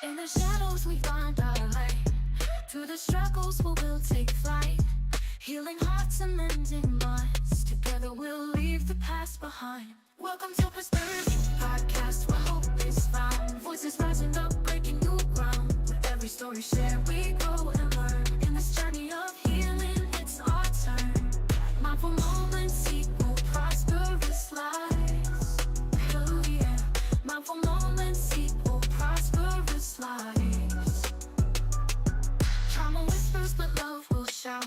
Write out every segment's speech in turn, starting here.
In the shadows we find our light. Through the struggles we will take flight. Healing hearts and mending minds. Together we'll leave the past behind. Welcome to Persperity Podcast, where hope is found. Voices rising up, breaking new ground. With every story shared, we grow and learn. In this journey of healing, it's our turn. Mindful moments equal prosperous lives. Oh yeah, mindful moments equal prosperous lives. Trauma whispers, but love will shout.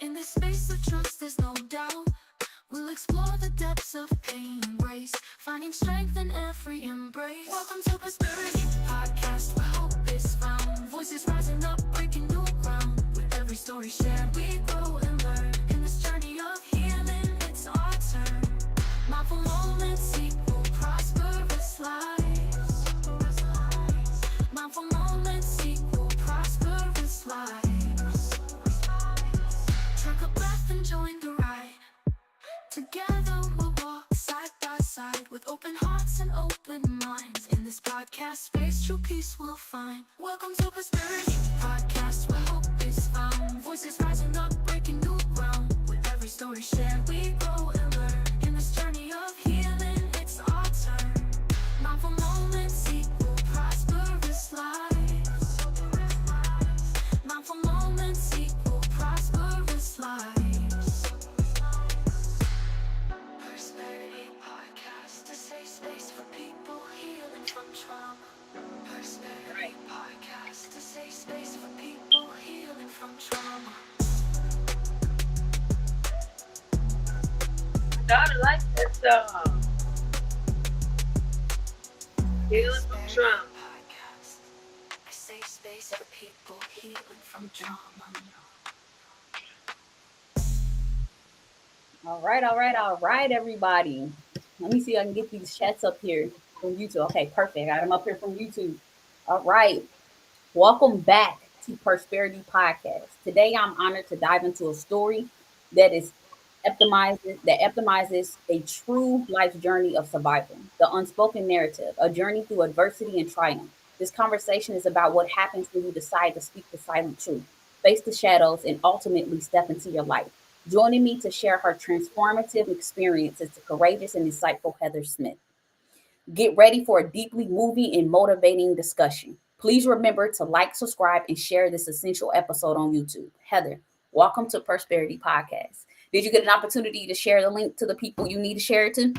In this space of trust, there's no doubt. We'll explore the depths of pain and grace, finding strength in every embrace. Welcome to Persperity Podcast, where hope is found. Voices rising up, breaking new ground. With every story shared, we grow and learn. In this journey of healing, it's our turn. Mindful moments equal prosperous lives. Mindful moments equal prosperous lives. Take a breath and join the ride. Together we'll walk side by side with open hearts and open minds. In this podcast space, true peace we'll find. Welcome to Persperity Podcast, where hope is found. Voices rising up, breaking new ground. With every story shared, we grow and learn. In this journey of healing, it's our turn. Mindful moments equal prosperous lives. Mindful moments equal prosperous lives. Persperity Podcast, a safe space for people healing from trauma. Persperity Podcast, a safe space for people healing from trauma. Daughter like that song. Healing from Persperity trauma. Podcast, a safe space for people healing from trauma. All right, everybody. Let me see if I can get these chats up here from YouTube. Okay, perfect. I got them up here from YouTube. All right. Welcome back to Persperity Podcast. Today, I'm honored to dive into a story that is epitomizes a true life journey of survival, the unspoken narrative, a journey through adversity and triumph. This conversation is about what happens when you decide to speak the silent truth, face the shadows, and ultimately step into your light. Joining me to share her transformative experience is the courageous and insightful Heather Smith. Get ready for a deeply moving and motivating discussion. Please remember to like, subscribe, and share this essential episode on YouTube. Heather, welcome to Persperity Podcast. Did you get an opportunity to share the link to the people you need to share it to?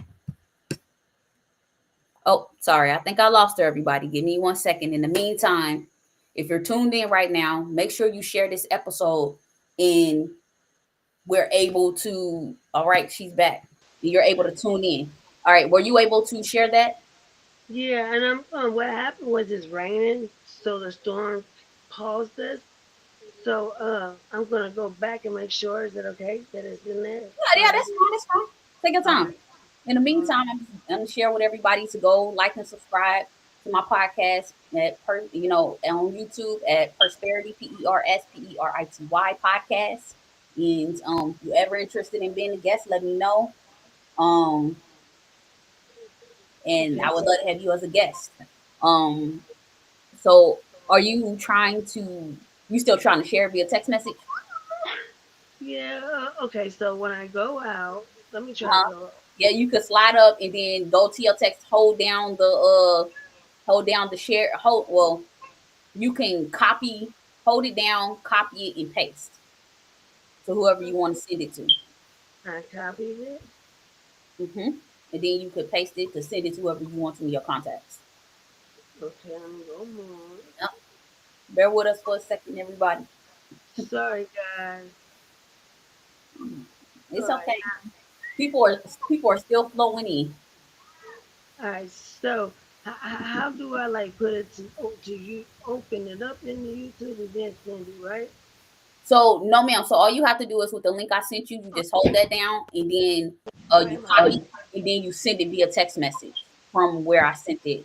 Oh, sorry. I think I lost her, everybody. Give me 1 second. In the meantime, if you're tuned in right now, make sure you share this episode and we're able to. All right, she's back. You're able to tune in. All right, were you able to share that? Yeah, and what happened was it's raining, so the storm paused us. So I'm gonna go back and make sure. Is it okay that it's in there? Yeah, yeah, that's fine. That's fine. Take your Okay. time. In the All right. meantime, I'm gonna share with everybody to go like and subscribe to my podcast on YouTube at Persperity Persperity podcast. And if you're ever interested in being a guest, let me know. Um, and Okay. I would love to have you as a guest. Um, so are you trying to? You still trying to share via text message? Yeah. Okay. So when I go out, let me try to Uh-huh. go. Yeah, you could slide up and then go to your text, hold down the share, you can hold it down, copy it and paste to whoever you want to send it to. I copied it. hmm And then you could paste it to send it to whoever you want to in your contacts. Okay. I'm going more. Yep. Bear with us for a second, everybody. Sorry, guys. All It's right. okay. People are people are still flowing in. All right. So how do I like put it to you? Open it up in the YouTube and then send it, right? So no ma'am. So all you have to do is with the link I sent you, you just hold that down and then you Okay. copy and then you send it via text message from where I sent it,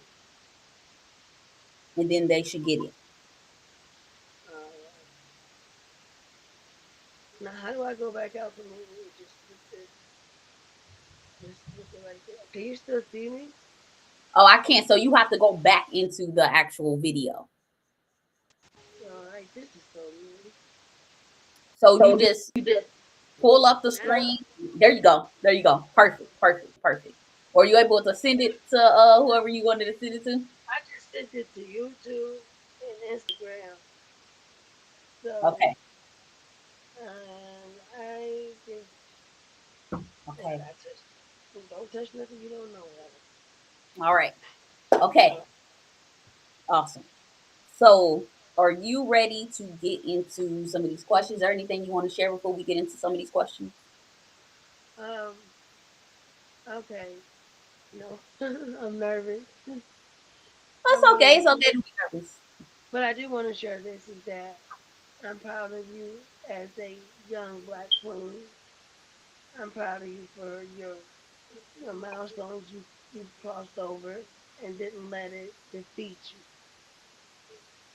and then they should get it. Now, how do I go back out from here? Just put it right there. Can you still see me? Oh, I can't. So you have to go back into the actual video. All right, this is so weird. So you just pull up the Now, screen. There you go. There you go. Perfect. Perfect. Perfect. Were you able to send it to whoever you wanted to send it to? I just sent it to YouTube and Instagram. So, Okay. I just, and Okay. I touched, don't touch nothing you don't know, Ella. All right. Okay. Awesome. So, are you ready to get into some of these questions? Is there anything you want to share before we get into some of these questions? Um, okay, no, I'm nervous. That's I'm okay. really, It's okay to be nervous. but I do want to share this is that I'm proud of you as a young black queen. I'm proud of you for your milestones you crossed over and didn't let it defeat you.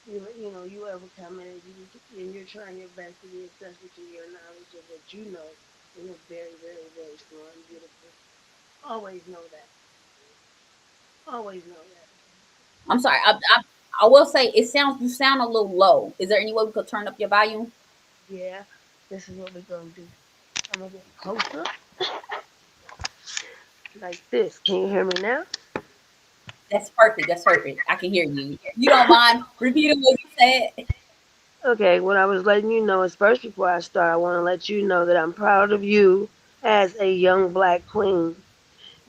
You overcome it and you're trying your best to be accessible to your knowledge of what you know. And you're very, very, very smart and beautiful. Always know that. Always know that. I'm sorry. I will say you sound a little low. Is there any way we could turn up your volume? Yeah, this is what we're gonna do. I'm gonna get closer like this. Can you hear me now? That's perfect. That's perfect. I can hear you. You don't mind repeating what you said? Okay, what I was letting you know is first before I start, I want to let you know that I'm proud of you as a young black queen.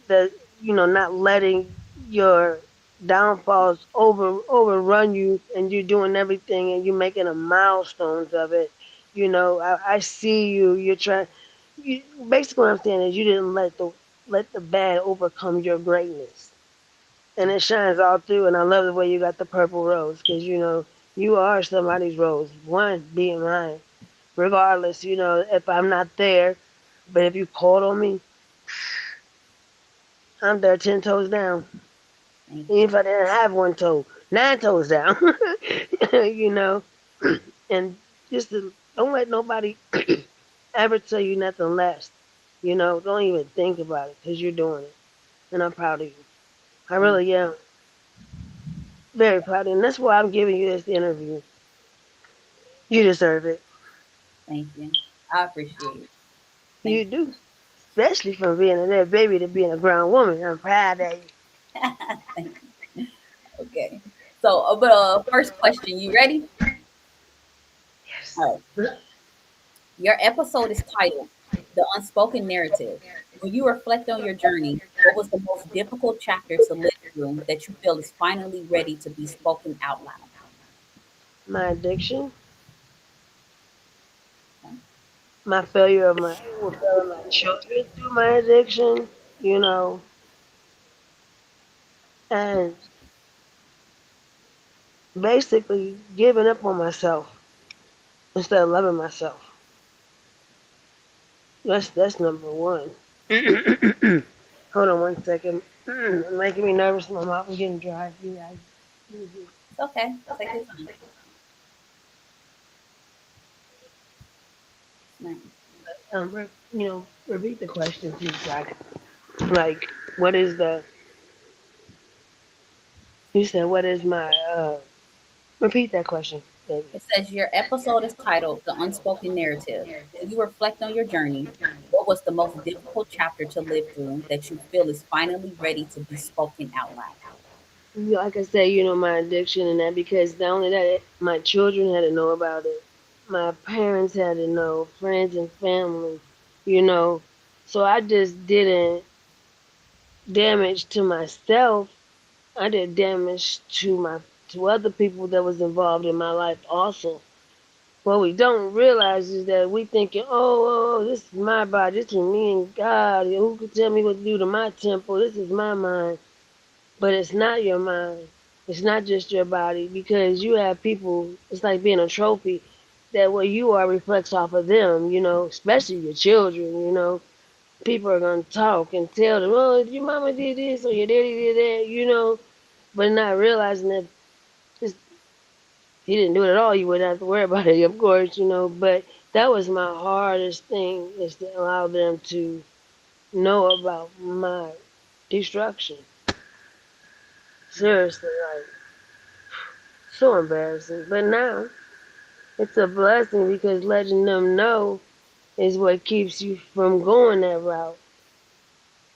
That not letting your downfalls overrun you, and you're doing everything, and you're making a milestones of it. I see you. You're trying. Basically, what I'm saying is you didn't let the bad overcome your greatness, and it shines all through. And I love the way you got the purple rose because you are somebody's rose. One being mine, regardless. If I'm not there, but if you called on me, I'm there 10 toes down. Thank Even you. if I didn't have one toe, 9 toes down. you know, and don't let nobody ever tell you nothing less. Don't even think about it because you're doing it, and I'm proud of you. I Thank really am very proud of you, and that's why I'm giving you this interview. You deserve it. Thank you. I appreciate it. Thank You do, especially from being a little baby to being a grown woman. I'm proud of you. you. Thank you. Okay. So, but first question, you ready? Yes. All right. Your episode is titled "The Unspoken Narrative." When you reflect on your journey, what was the most difficult chapter to live through that you feel is finally ready to be spoken out loud? My addiction, Okay. my failure of my well, failing my children through my addiction. You know, and basically giving up on myself instead of loving myself. That's number one. Hold on 1 second. It's making me nervous. My mouth is getting dry. Yeah. It's okay. Take your time. Nice. Repeat the question, please, Zach. Like, what is the? You said, what is my? Repeat that question, baby. It says your episode is titled "The Unspoken Narrative." When you reflect on your journey, what was the most difficult chapter to live through that you feel is finally ready to be spoken out loud? Like I said, my addiction and that because not only that, my children had to know about it. My parents had to know, friends and family, you know. So I just didn't damage to myself. I did damage to other people that was involved in my life also. What we don't realize is that we thinking, this is my body, this is me and God. Who could tell me what to do to my temple? This is my mind. But it's not your mind. It's not just your body because you have people. It's like being a trophy that what you are reflects off of them. Especially your children. People are gonna talk and tell them, "Oh, your mama did this or your daddy did that." But not realizing that just he didn't do it at all. You wouldn't have to worry about it, of course. But that was my hardest thing is to allow them to know about my destruction. Seriously, like so embarrassing. But now it's a blessing because letting them know is what keeps you from going that route.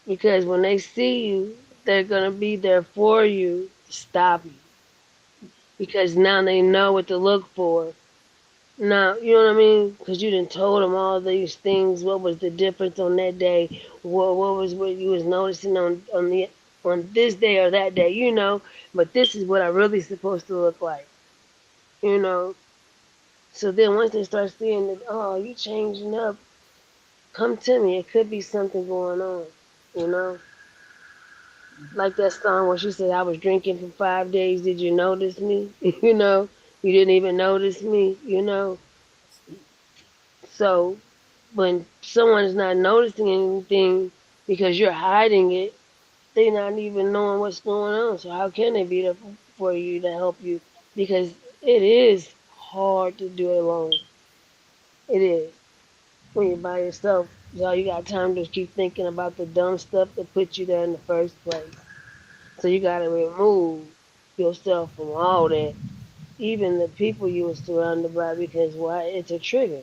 Because when they see you, they're gonna be there for you to stop you. Because now they know what to look for. Now, you know what I mean? Because you done told them all these things. What was the difference on that day? What was what you was noticing on this day or that day? You know, but this is what I really supposed to look like. You know. So then once they start seeing that, oh, you changing up, come to me. It could be something going on. You know, like that song where she said, "I was drinking for 5 days. Did you notice me? You know, you didn't even notice me. You know." Sweet. So when someone is not noticing anything because you're hiding it, they're not even knowing what's going on. So how can they be there for you to help you? Because it is hard to do it alone. It is. When you're by yourself, all you got time to keep thinking about the dumb stuff that put you there in the first place. So you got to remove yourself from all that, even the people you were surrounded by, because why? It's a trigger,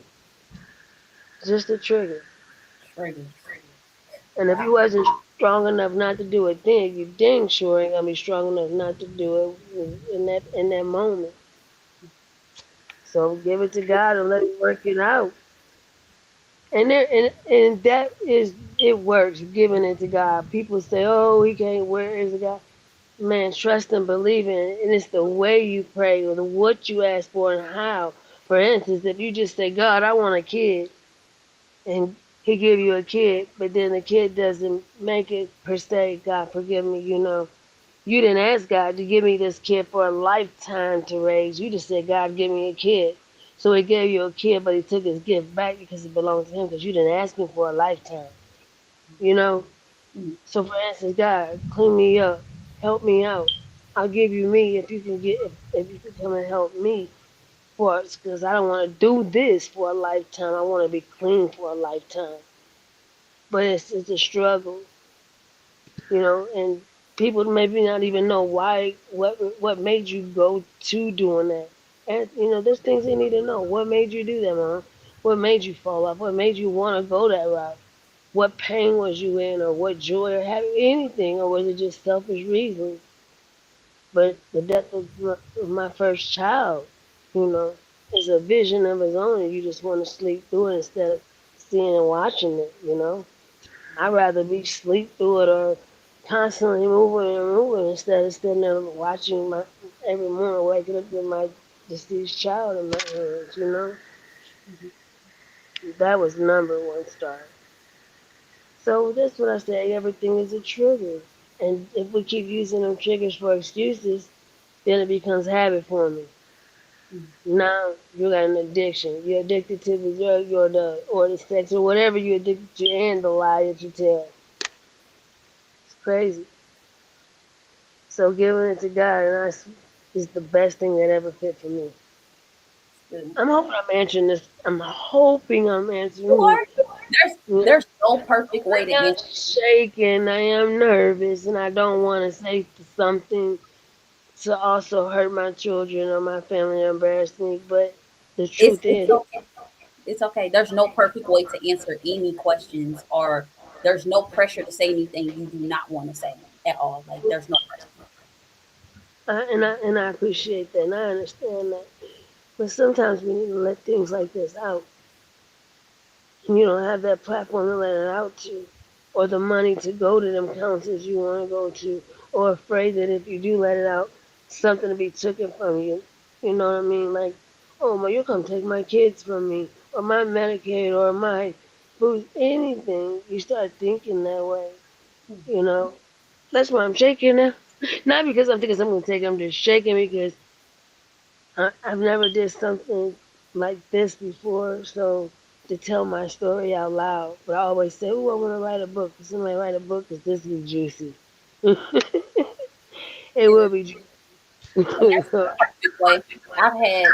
just a trigger. Triggers. And if you Wow. wasn't strong enough not to do it then, you dang sure ain't gonna be strong enough not to do it in that moment. So give it to God and let Him work it out. And that is it works giving it to God. People say, "Oh, He can't. Where is the God?" Man, trust and believe in it. And it's the way you pray or the what you ask for and how. For instance, if you just say, "God, I want a kid," and He give you a kid, but then the kid doesn't make it per se, God forgive me, you know. You didn't ask God to give me this kid for a lifetime to raise. You just said, God, give me a kid. So He gave you a kid, but He took His gift back because it belongs to Him because you didn't ask Him for a lifetime. You know? Mhm. So for instance, God, clean me up. Help me out. I'll give you me if you can come and help me for us because I don't want to do this for a lifetime. I want to be clean for a lifetime. But it's a struggle, you know, and people maybe not even know why what made you go to doing that. And you know, there's things they need to know. What made you do that, mom? What made you fall off? What made you want to go that route? What pain was you in, or what joy, or have anything, or was it just selfish reasons? But the death of my first child, you know, is a vision of its own, and you just want to sleep through it instead of seeing and watching it, you know. I'd rather be sleep through it or constantly moving and moving instead of sitting there watching my every morning waking up with my deceased child in my hands, you know? Mhm. That was number one star. So that's what I say, everything is a trigger. And if we keep using them triggers for excuses, then it becomes habit forming. Mhm. Now you got an addiction. You're addicted to the drug or the sex or whatever you're addicted to and the lie that you tell. It's crazy. So giving it to God and us is the best thing that ever fit for me. Good. I'm hoping I'm answering this. I'm hoping I'm You answering. are. You know, There's no perfect way to I am answer. shaking. I am nervous, and I don't want to say something to also hurt my children or my family or embarrass me. But the truth It's is, okay. It's okay. There's no perfect way to answer any questions, or there's no pressure to say anything you do not want to say at all. Like there's no pressure. and I appreciate that, and I understand that. But sometimes we need to let things like this out. You don't have that platform to let it out to, or the money to go to them councils you want to go to, or afraid that if you do let it out, something to be taken from you. You know what I mean? Like, oh, well, you come take my kids from me, or my Medicaid, or my food, anything. You start thinking that way, you know? That's why I'm shaking now. Not because I'm thinking something to take, I'm just shaking because I've never did something like this before, so to tell my story out loud. But I always say, "Ooh, I want to write a book." If somebody write a book, cause this be juicy. It Yeah. will be juicy. And that's the perfect way. I've had,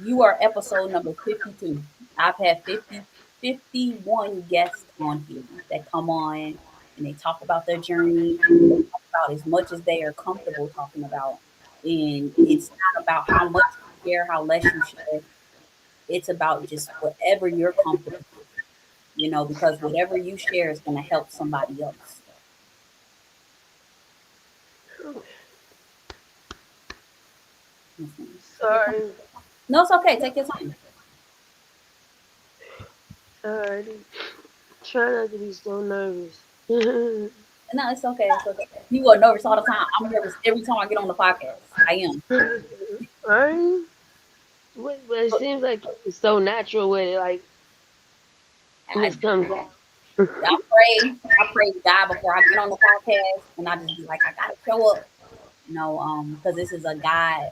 you are episode number 52. I've had 51 guests on here that come on and they talk about their journey, about as much as they are comfortable talking about. And it's not about how much you share, how less you share. It's about just whatever you're comfortable with, because whatever you share is going to help somebody else. Mhm. Take your time. Sorry. No, it's okay. Take your time. Alrighty. Try not to be so nervous. Alright. No, it's okay. It's okay. You are nervous all the time. I'm nervous every time I get on the podcast. I am. But it seems like it's so natural with it, like it I, just comes out. I pray to God before I get on the podcast, and I just be like, I gotta show up, because this is a God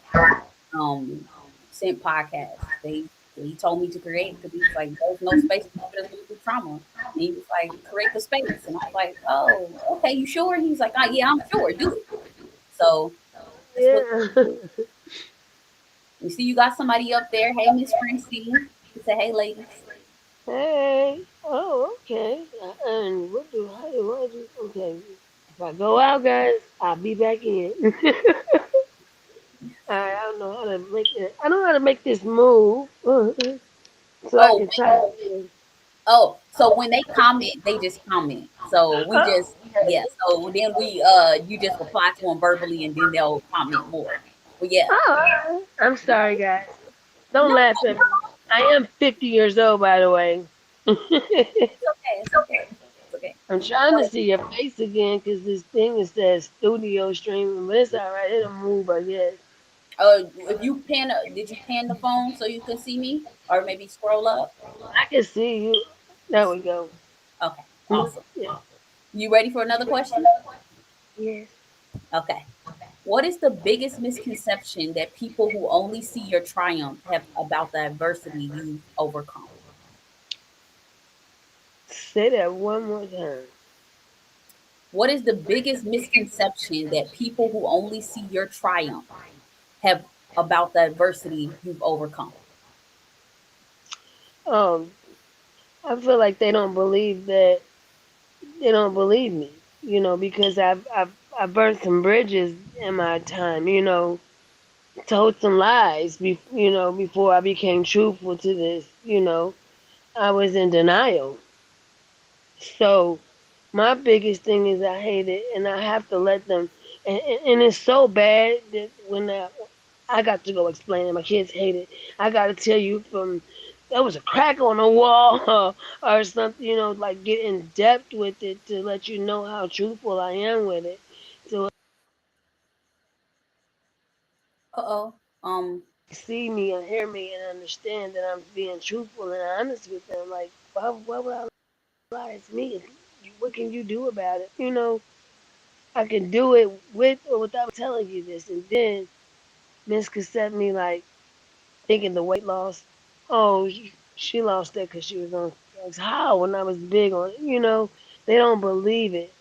um sent podcast. He told me to create because he was like, there's no space for people that's going through trauma. And he was like, create the space, and I was like, oh, okay, you sure? He's like, oh yeah, I'm sure, do it. So that's what Yeah. you see. You got somebody up there. Hey, Miss Francine. You say, hey, ladies. Hey. Oh, okay. And how do? Okay. If I go out, guys, I'll be back in. I don't know how to make it. I know how to make this move, so I Oh, can type it. oh, so when they comment, they just comment. So we Oh, just, yeah. So then you just reply to them verbally, and then they'll comment more. But yeah, oh, I'm sorry, guys. Don't no, laugh at me. I am 50 years old, by the way. it's okay. It's okay. It's okay. I'm trying to So, see your face again because this thing that says studio streaming, but it's all right. It'll move, I guess. if you did you pan the phone so you can see me, or maybe scroll up? I can see you. There we go. Okay, awesome. Yeah. You ready for another question? Yes. Okay. What is the biggest misconception that people who only see your triumph have about the adversity you've overcome? Say that one more time. What is the biggest misconception that people who only see your triumph have about the adversity you've overcome? Um, I feel like they don't believe me, because I've burned some bridges in my time, told some lies, before I became truthful to this, I was in denial. So my biggest thing is I hate it, and I have to let them. And it's so bad that when I got to go explain it, my kids hate it. I got to tell you from there was a crack on the wall or something, like get in depth with it to let you know how truthful I am with it. So Uh-oh. see me and hear me and understand that I'm being truthful and honest with them. Like, why would I lie? It's me. What can you do about it? I can do it with or without telling you this. And then misconcept me like thinking the weight loss. Oh, she lost that because she was on drugs. How? When I was big on it, they don't believe it.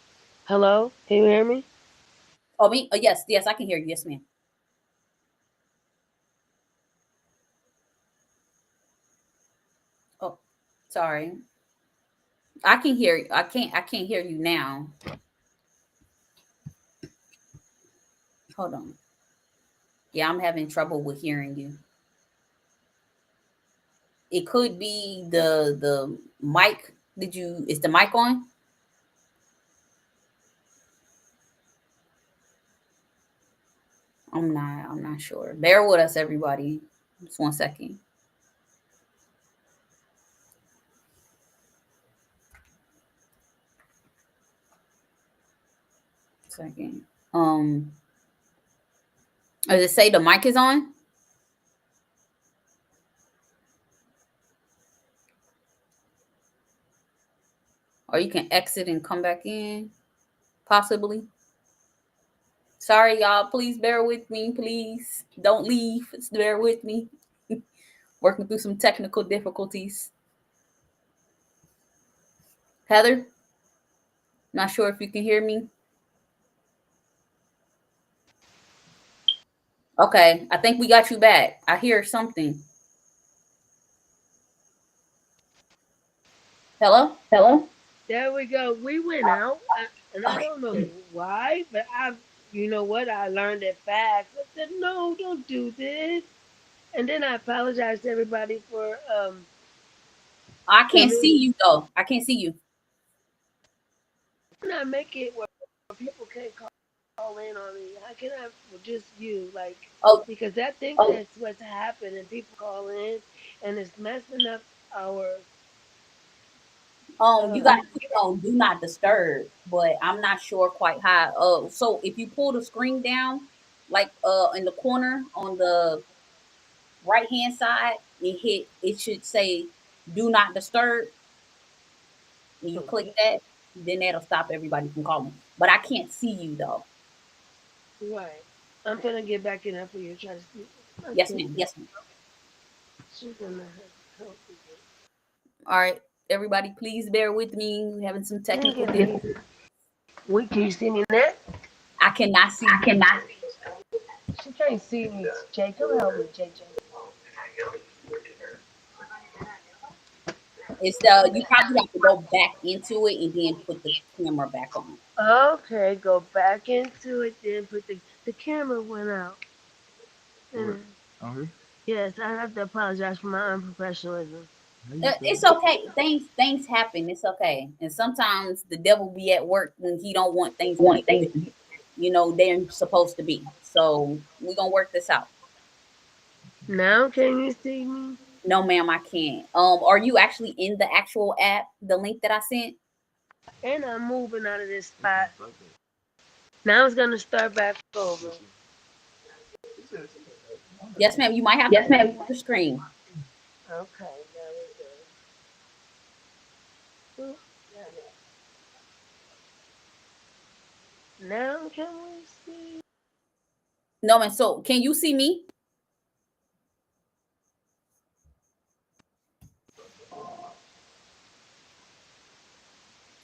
Hello? Can you hear me? Oh, me? Yes, yes, I can hear you. Yes, ma'am. Oh, sorry. I can hear you. I can't hear you now. Hold on. Yeah, I'm having trouble with hearing you. It could be the mic. Is the mic on? I'm not sure. Bear with us, everybody. Just 1 second. Second. Does it say the mic is on? Or you can exit and come back in, possibly. Sorry, y'all. Please bear with me. Please don't leave. Just bear with me. Working through some technical difficulties. Heather, not sure if you can hear me. Okay, I think we got you back. I hear something. Hello? There we go. We went out, and I Okay. don't know why, but you know what? I learned it fast. I said, no, don't do this. And then I apologized to everybody for I the can't see you though. I can't see you. not make it where people can't call in on me. How can I well, just you like Oh, because I think that's what's happening. People call in and it's messing up our you got to put it on do not disturb, but I'm not sure quite how. So if you pull the screen down, like in the corner on the right hand side, it should say do not disturb, and you click that, then that'll stop everybody from calling. But I can't see you though. right. I'm gonna get back in there for you. Try to see. I Yes, can't. ma'am. Yes, ma'am. She's gonna help me. All right, everybody, please bear with me. We're having some Can you technical get me? difficulties. Wait, can you see me now? I cannot see you. She can't see me. Jay, come help me, JJ. It's you probably have to go back into it and then put the camera back on. Okay, go back into it. Then put the camera went out. And, yes, I have to apologize for my unprofessionalism. It's okay. Things happen. It's okay. And sometimes the devil be at work when he don't want things to be the way, they're supposed to be. So we're gonna work this out. Now can you see me? No, ma'am, I can't. Are you actually in the actual app, the link that I sent? And I'm moving out of this spot. Now it's gonna start back over. Yes, ma'am. You might have to pull the screen. Okay, there we go. Now can we see? No, man. So can you see me?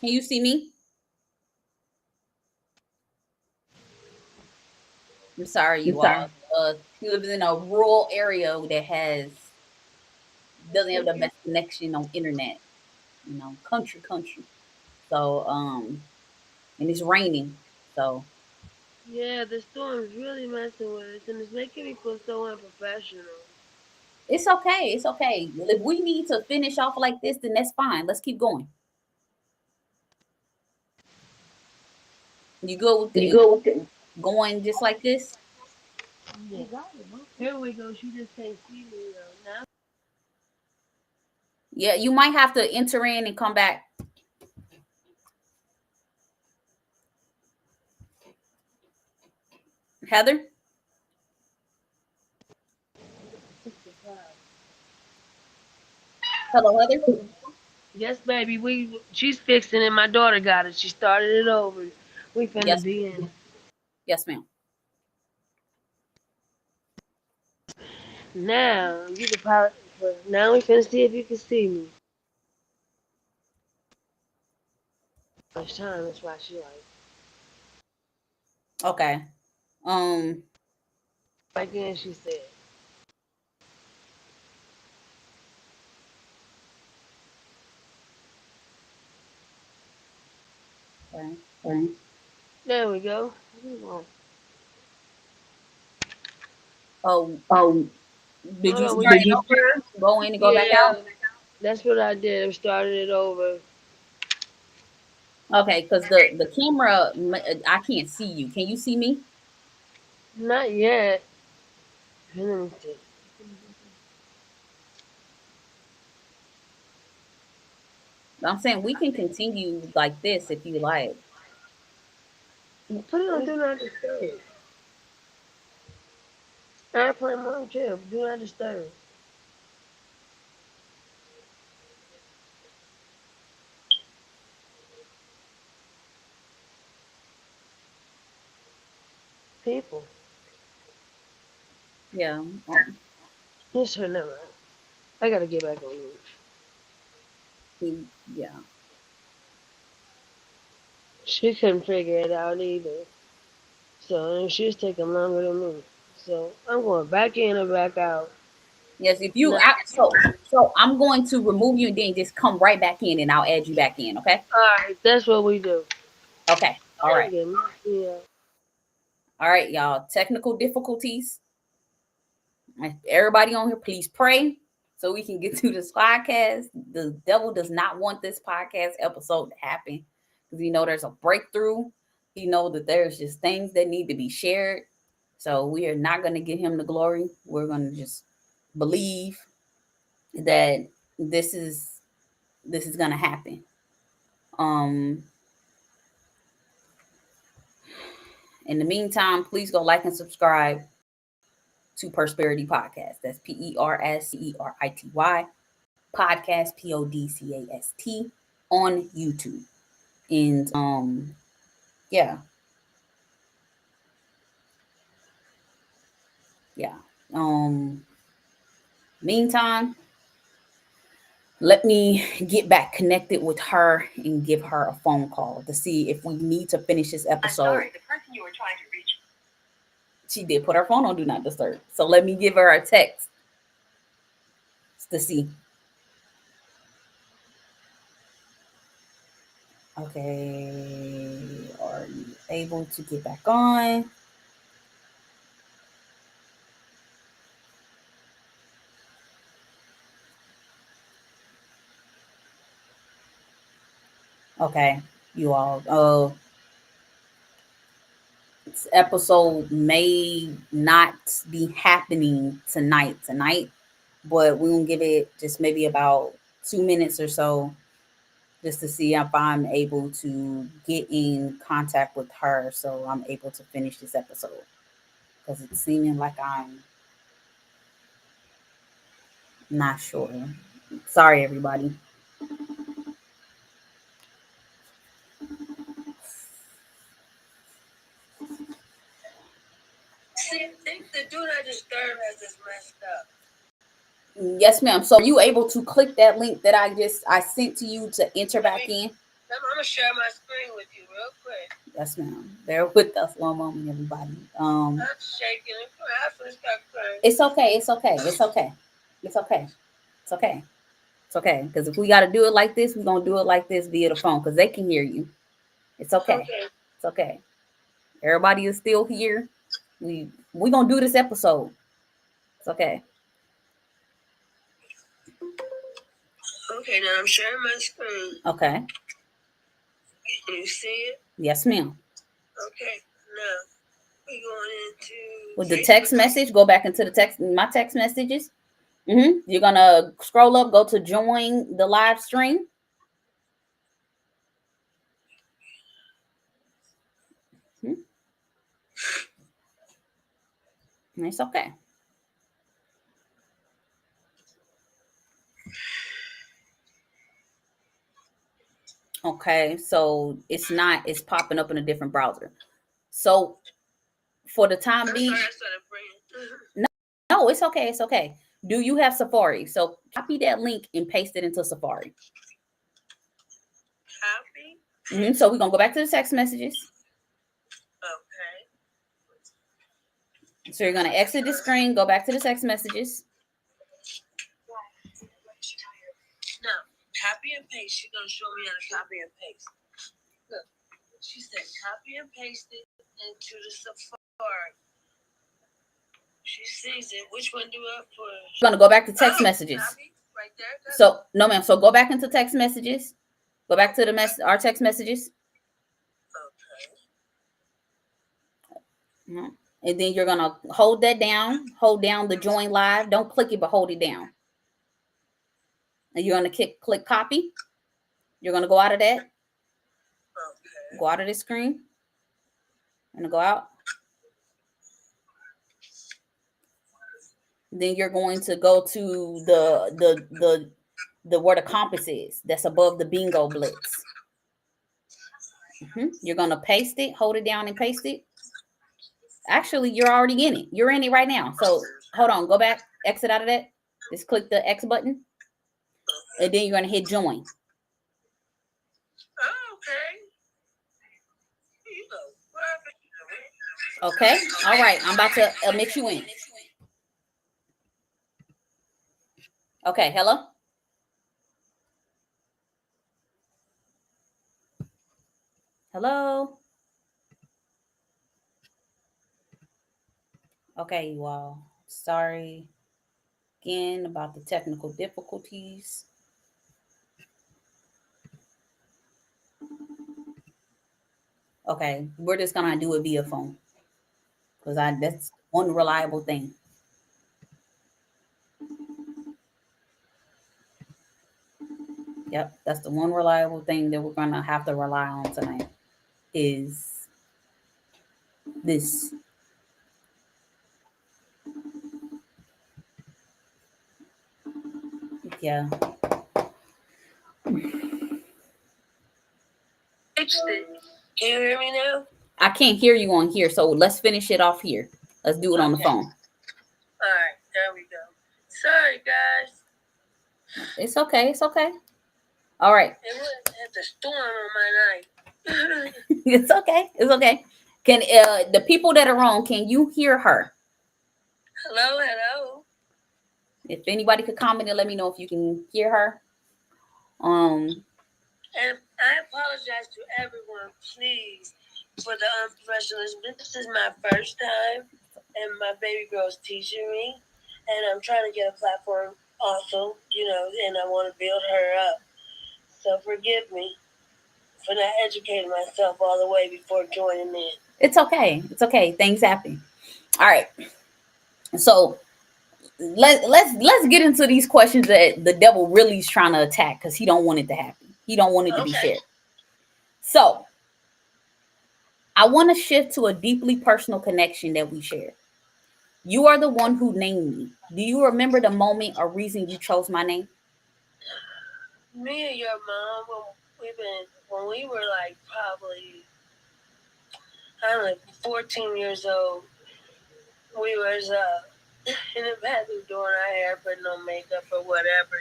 Can you see me? I'm sorry, you all. He lives in a rural area that doesn't have the best connection on internet. Country. So and it's raining. So Yeah, the storm's really messing with us, and it's making me feel so unprofessional. it's okay. It's okay. If we need to finish off like this, then that's fine. Let's keep going. You go with going just like this? Yeah. Here we go. She just can't see me though. Now Yeah, you might have to enter in and come back. Heather? Hello, Heather? yes, baby. She's fixing it. My daughter got it. She started it over. We finna Yes. be in. Yes, ma'am. Now you can probably. Now we finna see if you can see me. Much time. That's why she like. Okay. Um, Right then she said. okay. There we go. Oh, did Hold you on. start it over? Go in and go back out? Yeah, that's what I did. I started it over. Okay, because the camera, I can't see you. Can you see me? Not yet. Let me see. I'm saying we can continue like this if you like. Put it on Do Not Disturb. Airplane mode too. Do Not Disturb. People. Yeah. Yes, her number. I gotta get back on you. Yeah. She couldn't figure it out either. So and she's taking longer than me. So I'm going back in and back out. Yes. If you No. so I'm going to remove you and then just come right back in and I'll add you back in. Okay. Alright, that's what we do. Okay. All right. Yeah. All right, y'all. Technical difficulties. Everybody on here, please pray so we can get to this podcast. The devil does not want this podcast episode to happen because there's a breakthrough. He knows that there's just things that need to be shared. So we are not going to give him the glory. We're going to just believe that this is going to happen. In the meantime, please go like and subscribe to Persperity Podcast. That's Persperity Podcast, Podcast on YouTube. And yeah. Meantime, let me get back connected with her and give her a phone call to see if we need to finish this episode. I'm sorry, the person you were trying to reach. She did put her phone on Do Not Disturb. So let me give her a text to see. Okay. Are you able to get back on? Okay, you all. This episode may not be happening tonight, but we're gonna give it just maybe about 2 minutes or so, just to see if I'm able to get in contact with her, so I'm able to finish this episode. Because it's seeming like I'm not sure. Sorry, everybody. I think the Do Not Disturb has this messed up. Yes, ma'am. So are you able to click that link that I sent to you to enter back in? I'm gonna share my screen with you real quick. Yes, ma'am. Bear with us one moment, everybody. I'm shaking. It's okay. Because if we got to do it like this, we're gonna do it like this via the phone, because they can hear you. It's okay. It's okay. Everybody is still here. We're gonna do this episode. It's okay. Okay, now I'm sharing my screen. Okay. Can you see it? Yes, ma'am. Okay, now we're going into with the text message. Go back into my text messages. You're gonna scroll up, go to join the live stream. It's okay. Okay, so it's popping up in a different browser. So for the time being, no, it's okay. It's okay. Do you have Safari? So copy that link and paste it into Safari. Copy. So we're gonna go back to the text messages. Okay. So you're gonna exit the screen, go back to the text messages. No, copy and paste. She's gonna show me how to copy and paste. Look, she said copy and paste it into the Safari. She sees it. Which one do I put? You're gonna go back to text messages. Copy, right there. So no, ma'am. So go back into text messages. Go back to our text messages. Okay. And then you're gonna hold that down. Hold down the join live. Don't click it, but hold it down. And you're gonna click copy. You're gonna go out of that. Okay. Go out of this screen. And go out. Then you're going to go to the where the compass is. That's above the bingo blitz. You're gonna paste it. Hold it down and paste it. Actually, you're already in it. You're in it right now. So hold on. Go back. Exit out of that. Just click the X button. And then you're going to hit join. Okay. Okay. All right. I'm about to admit you in. Okay. Hello? Hello? Okay, you all. Sorry again about the technical difficulties. Okay, we're just gonna do it via phone because I that's one reliable thing. Yep, that's the one reliable thing that we're gonna have to rely on tonight is this. Yeah, Fixed it. Can you hear me now? I can't hear you on here, so let's finish it off here. Let's do it on the Okay. phone. All right, there we go. Sorry, guys. It's okay. It's okay. All right. It was at the storm on my night. It's okay. It's okay. Can the people that are on? Can you hear her? Hello, hello. If anybody could comment and let me know if you can hear her. And I apologize to everyone, please, for the unprofessionalism. This is my first time, and my baby girl's teaching me, and I'm trying to get a platform also, and I want to build her up. So forgive me for not educating myself all the way before joining in. It's okay. It's okay. Things happen. All right. So let's get into these questions that the devil really is trying to attack because he don't want it to happen. He don't want it to be shared. So I want to shift to a deeply personal connection that we share. You are the one who named me. Do you remember the moment or reason you chose my name? Me and your mom, when we were like probably, I don't know, 14 years old, we was in the bathroom doing our hair, putting on makeup or whatever.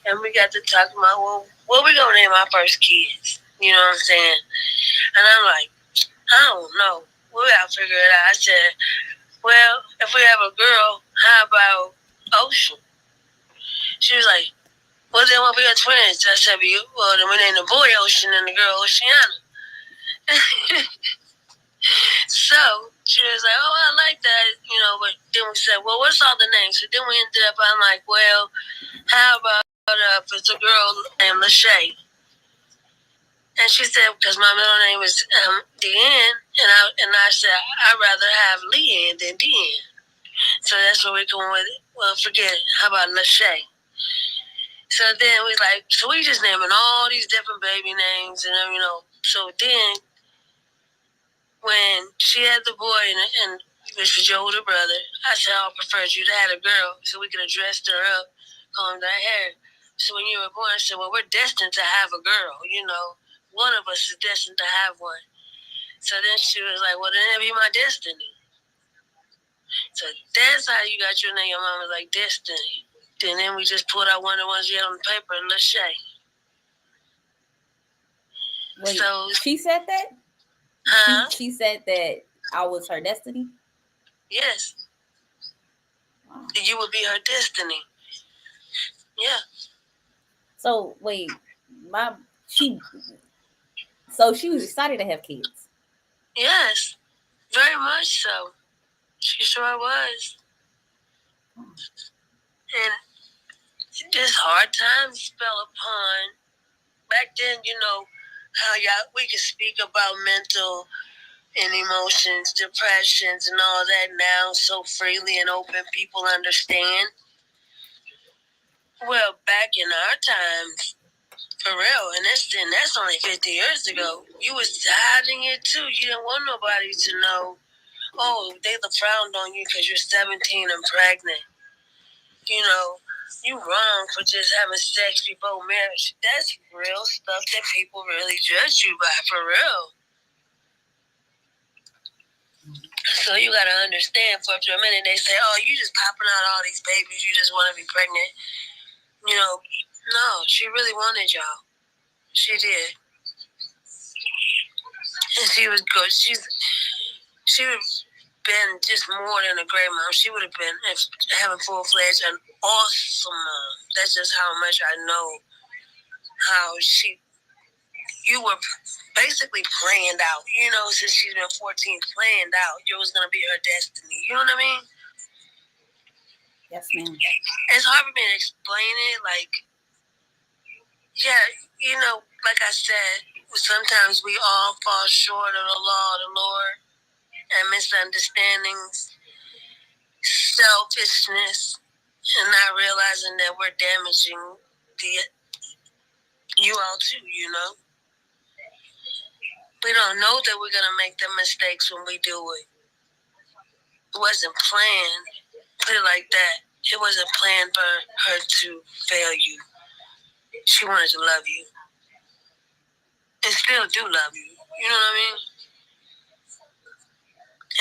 And we got to talking about, well, what we gonna name our first kids? You know what I'm saying? And I'm like, I don't know. We gotta figure it out. I said, well, if we have a girl, how about Ocean? She was like, well, then what we got twins? I said, well, then we named the boy Ocean and the girl Oceana. So she was like, oh, I like that, but then we said, well, what's all the names? So then we ended up, I'm like, well, how about if it's a girl named Lachey? And she said, because my middle name is Deanne, and I said, I'd rather have Leanne than Deanne. So that's what we're going with it. Well, forget it. How about Lachey? So then we like, so we just naming all these different baby names, and. So then when she had the boy and which was your older brother, I said, I preferred you to have a girl so we could have dressed her up, combed her hair. So when you were born, I said, well, we're destined to have a girl. One of us is destined to have one. So then she was like, well, then it'll be my destiny. So that's how you got your name. Your mom was like, Destiny. And then we just pulled out one of the ones you had on the paper, Lachey. Wait, so she said that? Huh? She said that I was her destiny? Yes. Wow. You would be her destiny. Yeah. So wait, so she was excited to have kids. Yes, very much so. She sure was. And just hard times fell upon. Back then, how we could speak about mental and emotions, depressions, and all that now so freely and open. People understand. Well, back in our times, for real, and that's only 50 years ago. You was hiding it too. You didn't want nobody to know. Oh, they frowned on you because you're 17 and pregnant. You wrong for just having sex before marriage. That's real stuff that people really judge you by, for real. So you gotta understand, for up to a minute, they say, oh, you just popping out all these babies, you just want to be pregnant. No, she really wanted y'all. She did. And she was good. She would have been just more than a great mom. She would have been having full-fledged an awesome mom. That's just how much I know how you were basically planned out. Since she's been 14, planned out. It was going to be her destiny. You know what I mean? Yes, ma'am. It's hard for me to explain it. Like, yeah, like I said, sometimes we all fall short of the law of the Lord and misunderstandings, selfishness, and not realizing that we're damaging you all too. We don't know that we're going to make the mistakes when we do it. It wasn't planned. Put it like that. It wasn't planned for her to fail you. She wanted to love you. And still do love you. You know what I mean?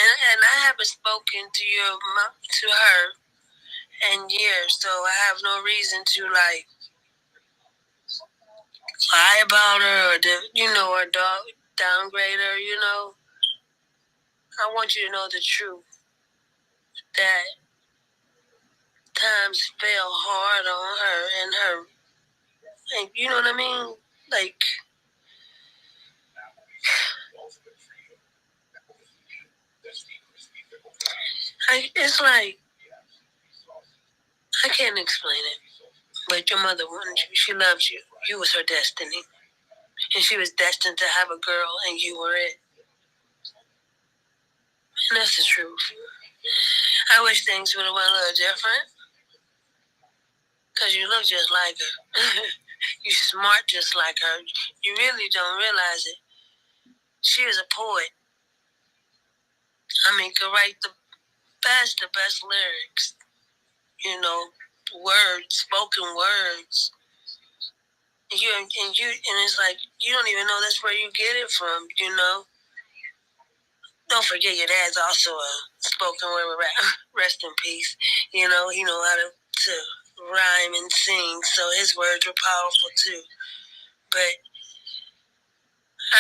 And I haven't spoken to her in years, so I have no reason to lie about her or downgrade her. I want you to know the truth, that times fell hard on her and you know what I mean? Like, it's like, I can't explain it, but your mother wanted you. She loves you. You was her destiny. And she was destined to have a girl, and you were it. And that's the truth. I wish things would have went a little different, because you look just like her. You smart just like her. You really don't realize it. She is a poet. I mean, could write the best lyrics. Words, spoken words. And it's like, you don't even know that's where you get it from. Don't forget your dad's also a spoken word rapper. Rest in peace. He know how to rhyme and sing, so his words were powerful too. But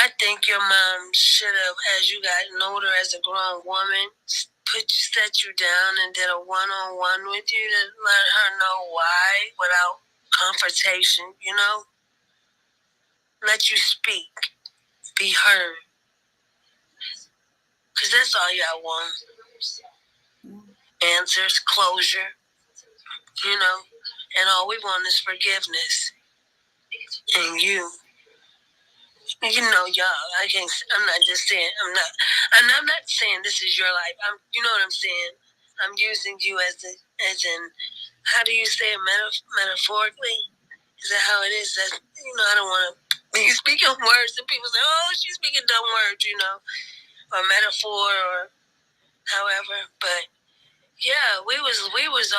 I think your mom should have, as you got older as a grown woman, set you down and did a one-on-one with you to let her know why without confrontation. Let you speak, be heard. Because that's all y'all want. Answers, closure, and all we want is forgiveness. And y'all, I'm not just saying, I'm not saying this is your life. You know what I'm saying? I'm using you as in, how do you say it, metaphorically? Is that how it is? I don't want to be speaking words and people say, oh, she's speaking dumb words, or metaphor or however. But yeah, we was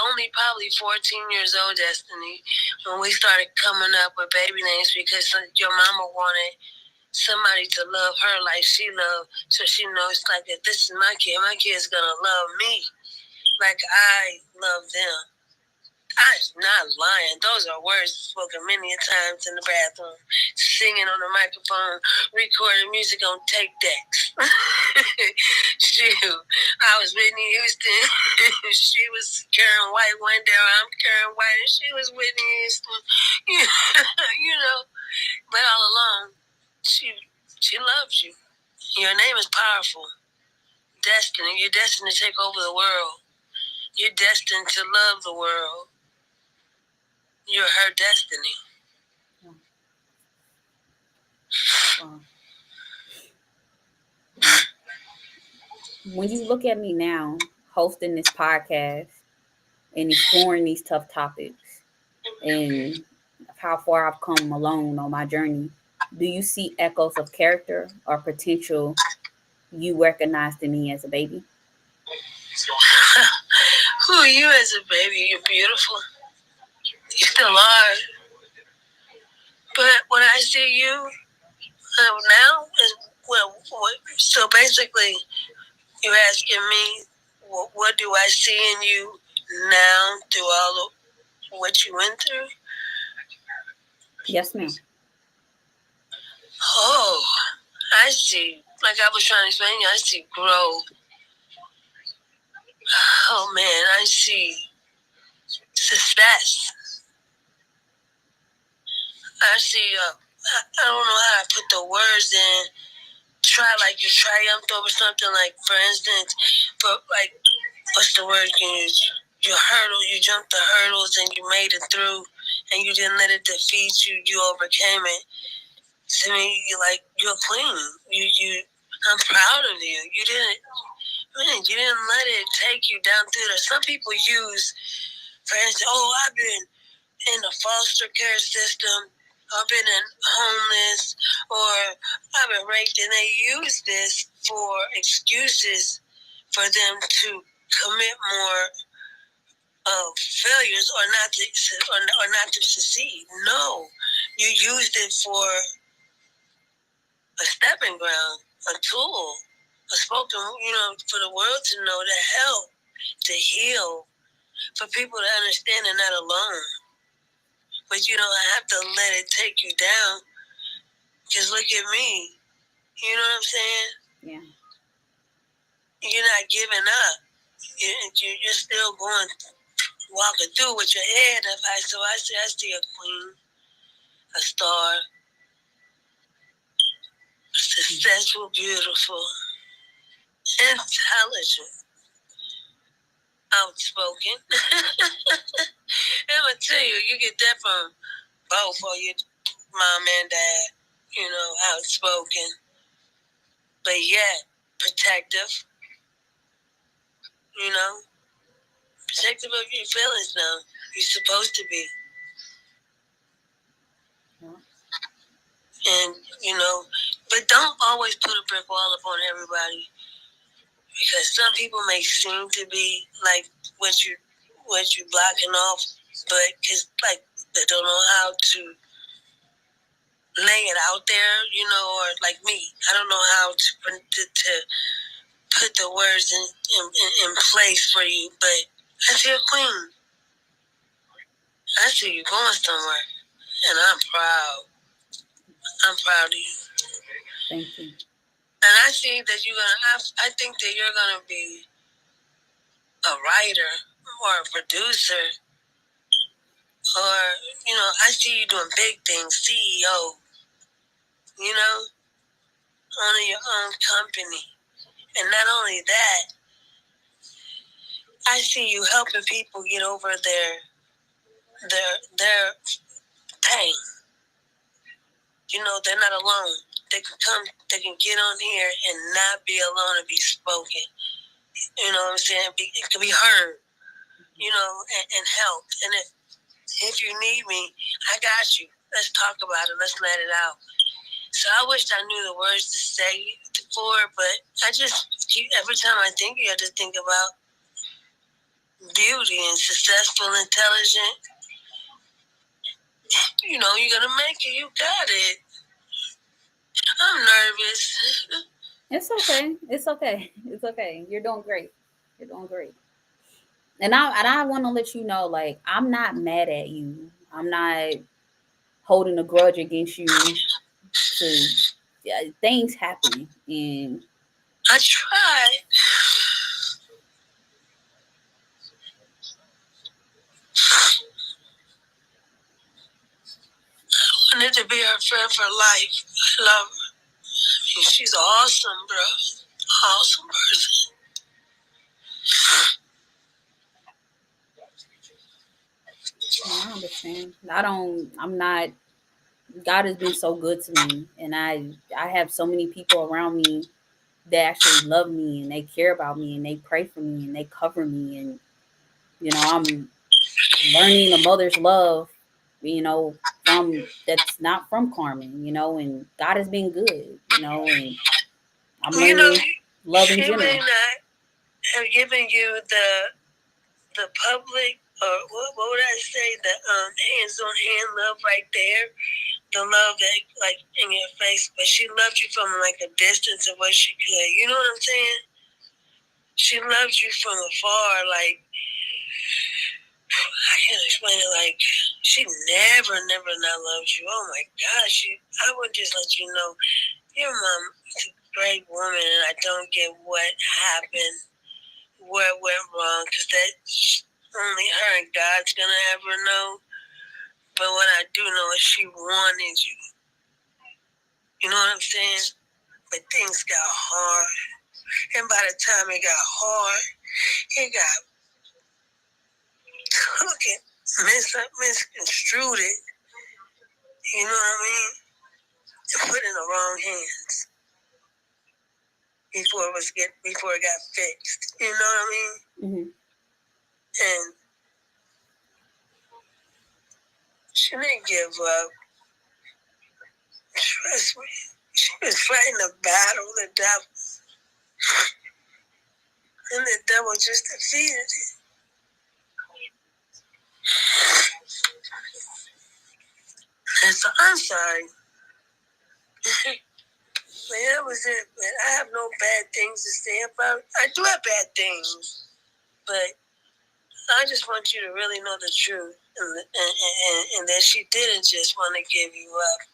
only probably 14 years old, Destiny, when we started coming up with baby names because your mama wanted somebody to love her like she loved, so she knows like that this is my kid's gonna love me like I love them. I'm not lying. Those are words spoken many times in the bathroom, singing on the microphone, recording music on tape decks. Shoot, I was Whitney Houston. She was Karen White one day. I'm Karen White, and she was Whitney Houston. But all along, she loves you. Your name is powerful. Destiny. You're destined to take over the world. You're destined to love the world. You're her destiny. Wow. When you look at me now, hosting this podcast and exploring these tough topics and how far I've come alone on my journey, do you see echoes of character or potential you recognized in me as a baby? Who are you as a baby? You're beautiful. You still are. But when I see you now, so basically, you're asking me, what do I see in you now through all of what you went through? Yes, ma'am. Oh, I see. Like I was trying to explain you, I see growth. Oh man, I see success. I see I don't know how to put the words in. Try like you triumphed over something, like for instance, but like what's the word you use? You jumped the hurdles and you made it through, and you didn't let it defeat you. You overcame it. To me, you're a queen. I'm proud of you. You didn't let it take you down through there. Some people use, for instance, I've been in the foster care system, I've been in homeless, or I've been raped, and they use this for excuses for them to commit more failures or not to succeed. No, you used it for a stepping ground, a tool, a spoken, for the world to know, to help, to heal, for people to understand they're not alone. But you don't have to let it take you down. Just look at me. You know what I'm saying? Yeah. You're not giving up. You're still going, walking through with your head up high. So I see a queen, a star, successful, beautiful, intelligent, outspoken. I'm going to tell you, you get that from both of your mom and dad. Outspoken, but yet protective. Protective of your feelings now. You're supposed to be. Yeah. And, but don't always put a brick wall upon everybody, because some people may seem to be like what you blocking off, but because they don't know how to lay it out there, or like me, I don't know how to put the words in place for you. But I see a queen. I see you going somewhere, and I'm proud. I'm proud of you. Thank you. And I see that I think that you're gonna be a writer or a producer, or I see you doing big things, CEO. Owning your own company, and not only that, I see you helping people get over their pain. They're not alone. They can get on here and not be alone and be spoken. You know what I'm saying? It can be heard. And helped. And if you need me, I got you. Let's talk about it. Let's let it out. So I wish I knew the words to say for it, but I just every time I think of you, I just think about beauty and successful, intelligent. You're gonna make it. You got it. I'm nervous. It's okay. It's okay. It's okay. You're doing great. You're doing great. And I want to let you know, like, I'm not mad at you. I'm not holding a grudge against you. To things happening, and I tried. I wanted to be her friend for life. I love her. She's awesome, bro. Awesome person. I understand. I'm not. God has been so good to me, and I have so many people around me that actually love me and they care about me and they pray for me and they cover me, and I'm learning a mother's love, from that's not from Carmen, and God has been good, and I'm learning love in She may general. not have given you the public, or what would I say, the hands on hand love right there, the love that like in your face, but she loved you from like a distance of what she could. You know what I'm saying? She loved you from afar. Like, I can't explain it. Like, she never not loved you. Oh my gosh, I would just let you know your mom is a great woman, and I don't get what happened, where it went wrong, because that only her and God's gonna ever know. But what I do know is she wanted you. You know what I'm saying? But things got hard. And by the time it got hard, it got crooked, misconstrued it. You know what I mean? And put in the wrong hands before it got fixed. You know what I mean? Mm-hmm. And she didn't give up. Trust me. She was fighting a battle, the devil. And the devil just defeated it. And so I'm sorry. But that was it. But I have no bad things to say about it. I do have bad things. But I just want you to really know the truth. And that she didn't just want to give you up.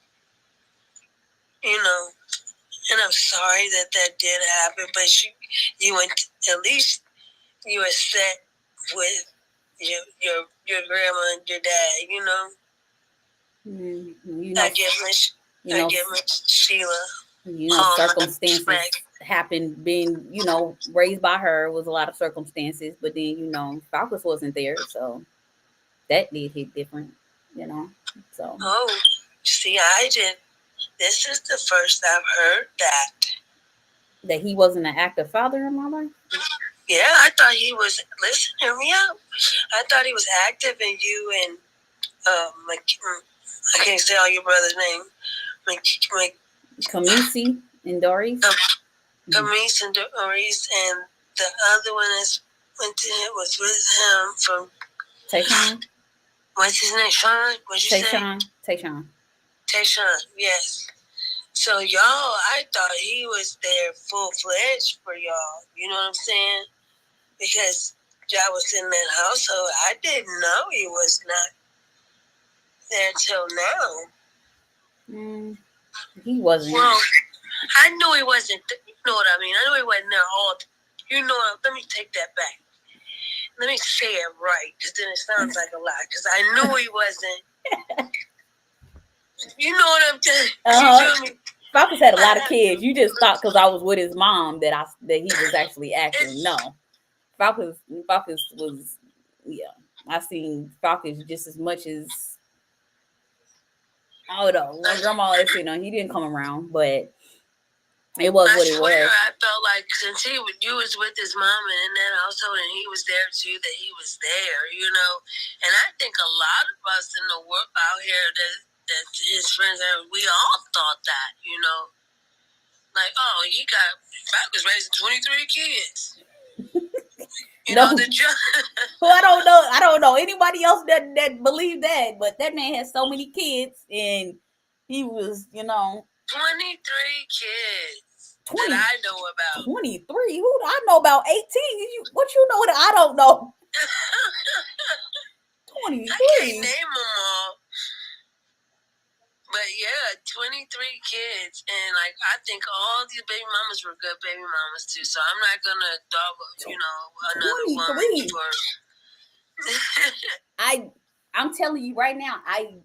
You know. And I'm sorry that did happen. But you went, at least you were set with your grandma and your dad, you know. You know, I give Miss Sheila. You know, circumstances happened. Being, you know, raised by her was a lot of circumstances, but then, you know, Falcus wasn't there, so that did hit different, you know. So. Oh, see, I did. This is the first I've heard that he wasn't an active father in my life. Yeah, I thought he was. Listen, hear me out. I thought he was active in you and I can't say all your brother's name. Kamisi and Doris. Kamisi and Doris, and the other one was with him from Tayshawn. What's his name? Sean? What'd you say? Tayshawn, yes. So y'all, I thought he was there full-fledged for y'all. You know what I'm saying? Because y'all was in that household. I didn't know he was not there till now. He wasn't. Well, I knew he wasn't. You know what I mean? I knew he wasn't there all. You know, let me take that back. Let me say it right, because then it sounds like a lie. Because I knew he wasn't. You know what I'm saying? You feel me? Falcus had a lot of kids. You just thought because I was with his mom that he was actually acting. No, Falcus was, yeah. I seen Falcus just as much as, I don't know, my grandma always said, no, he didn't come around, but it was what it was. I felt like since you was with his mom and in that household and he was there too, that he was there, you know. And I think a lot of us in the world out here that his friends, we all thought that, you know. Like, oh, was raising 23 kids. You know, well, I don't know anybody else that believed that, but that man had so many kids and he was, you know. 23 kids that I know about. 23? Who I know about 18? What you know that I don't know? 23. I can't name them all. But yeah, 23 kids, and like I think all these baby mamas were good baby mamas too. So I'm not gonna dog, you know, another 23. Woman for. I'm telling you right now, I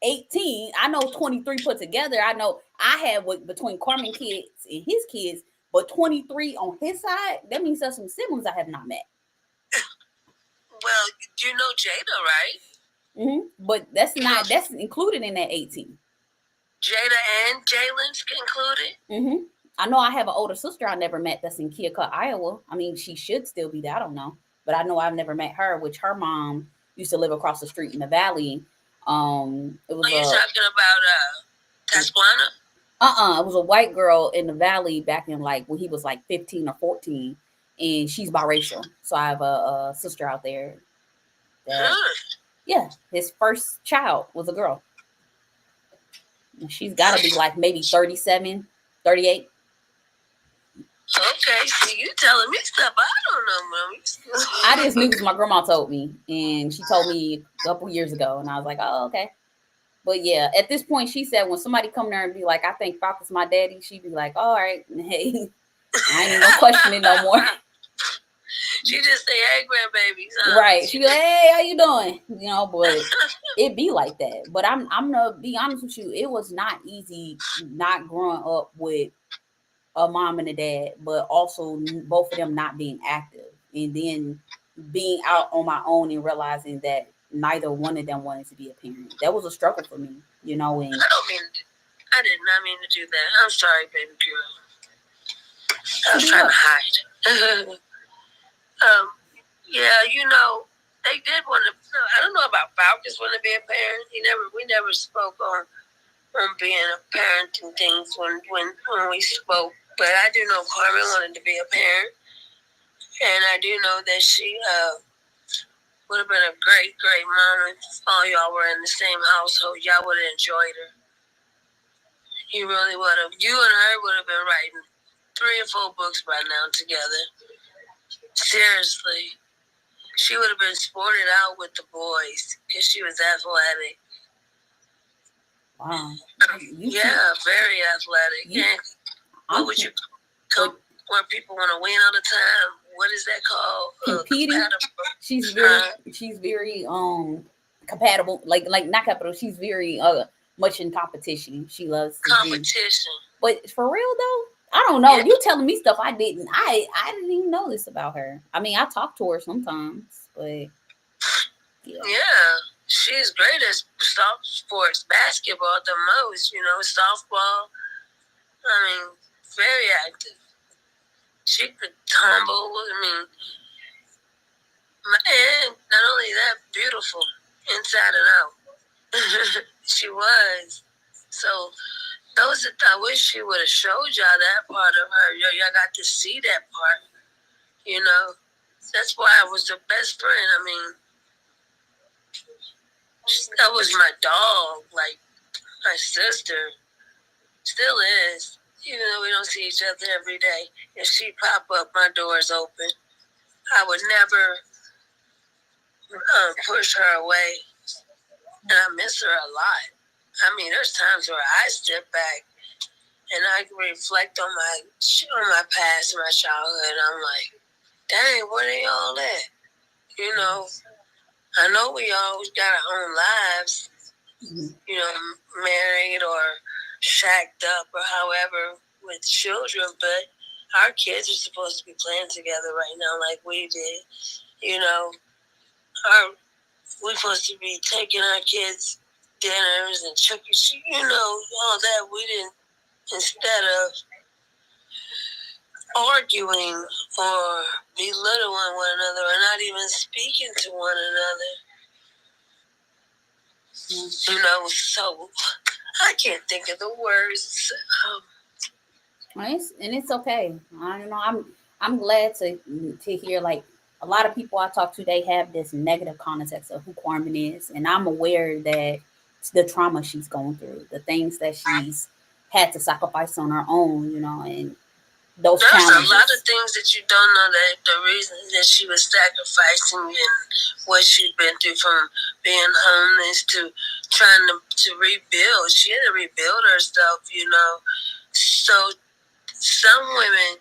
18. I know 23 put together. I know I had between Carmen kids and his kids, but 23 on his side. That means there's some siblings I have not met. Well, you know Jada, right? Mm-hmm. But that's included in that 18. Jada and Jalen's included? Mm-hmm. I know I have an older sister I never met that's in Keokuk, Iowa. I mean, she should still be there. I don't know. But I know I've never met her, which her mom used to live across the street in the valley. It was. Are you talking about Tasquana? It was a white girl in the valley back in like when he was like 15 or 14. And she's biracial. So I have a sister out there. Yeah, his first child was a girl. And she's got to be like maybe 37, 38. Okay, so you telling me stuff I don't know, Mommy. I just knew because my grandma told me. And she told me a couple years ago. And I was like, oh, okay. But yeah, at this point, she said when somebody come there and be like, I think Falcus my daddy, she'd be like, all right. Hey, I ain't even gonna question it no more. She just say, "Hey, grandbabies." Right. She be like, "Hey, how you doing?" You know, but it be like that. But I'm gonna be honest with you. It was not easy not growing up with a mom and a dad, but also both of them not being active, and then being out on my own and realizing that neither one of them wanted to be a parent. That was a struggle for me, you know. And I did not mean to do that. I'm sorry, baby girl. I was trying to hide. Yeah, they did want to. I don't know about Falcons want to be a parent. We never spoke on being a parent and things when we spoke. But I do know Carmen wanted to be a parent, and I do know that she would have been a great mom if all y'all were in the same household. Y'all would have enjoyed her. You really would have. You and her would have been writing 3 or 4 books by now together. Seriously. She would have been sported out with the boys because she was athletic. Wow. Yeah, very athletic. What would you call where people want to win all the time? What is that called? Competing. She's very compatible. Like not compatible. She's very much in competition. She loves competition. But for real though, I don't know. Yeah. You telling me stuff I didn't even know this about her. I mean, I talk to her sometimes, but yeah, she's great at sports, basketball the most. Softball. I mean, very active. She could tumble. I mean, and not only that, beautiful inside and out. She was. So I wish she would have showed y'all that part of her. Y'all got to see that part. That's why I was the best friend. I mean, that was my dog, like my sister. Still is. Even though we don't see each other every day. If she pop up, my door's open. I would never push her away. And I miss her a lot. I mean, there's times where I step back and I reflect on my past, my childhood. And I'm like, dang, where they all at? I know we always got our own lives, married or shacked up or however with children, but our kids are supposed to be playing together right now like we did. We're supposed to be taking our kids dinners and Chuck E. Cheese, all that. We didn't, instead of arguing or belittling one another or not even speaking to one another. So I can't think of the words. And it's okay. I don't know. I'm glad to hear, like, a lot of people I talk to, they have this negative context of who Carmen is, and I'm aware that the trauma she's going through, the things that she's had to sacrifice on her own, and those There's challenges. A lot of things that you don't know, that the reason that she was sacrificing and what she'd been through, from being homeless to trying to rebuild. She had to rebuild herself, So some women,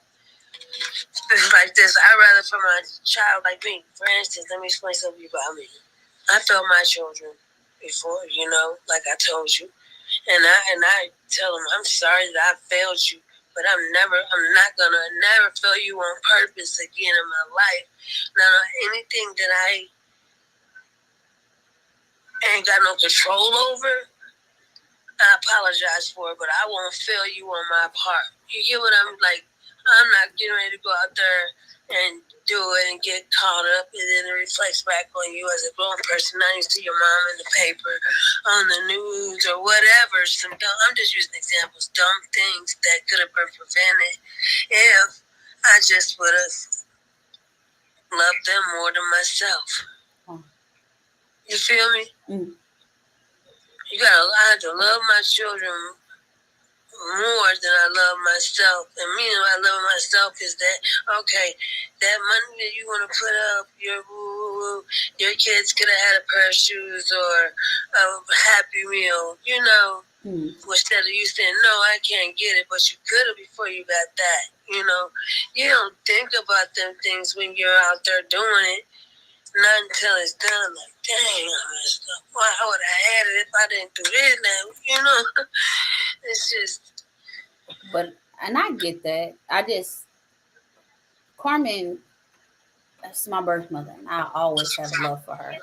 like this, I'd rather for my child, like me. For instance, let me explain something about me. I failed my children before, like I told you. And I tell them, I'm sorry that I failed you, but I'm not gonna never fail you on purpose again in my life. Now, anything that I ain't got no control over, I apologize for it, but I won't fail you on my part. You get what I'm like? I'm not getting ready to go out there and do it and get caught up, and then it reflects back on you as a grown person. Now you see your mom in the paper, on the news, or whatever. I'm just using examples, dumb things that could have been prevented if I just would have loved them more than myself. You feel me? Mm. I had to love my children more than I love myself. And meaning I love myself is that, okay, that money that you want to put up, your kids could have had a pair of shoes or a Happy Meal, Instead of you saying, no, I can't get it, but you could have before you got that. You know, you don't think about them things when you're out there doing it. Not until it's done. Like, dang, I messed up. Why would I had it if I didn't do this now? You know, it's just. But, and I get that. Carmen, that's my birth mother, and I always have a love for her,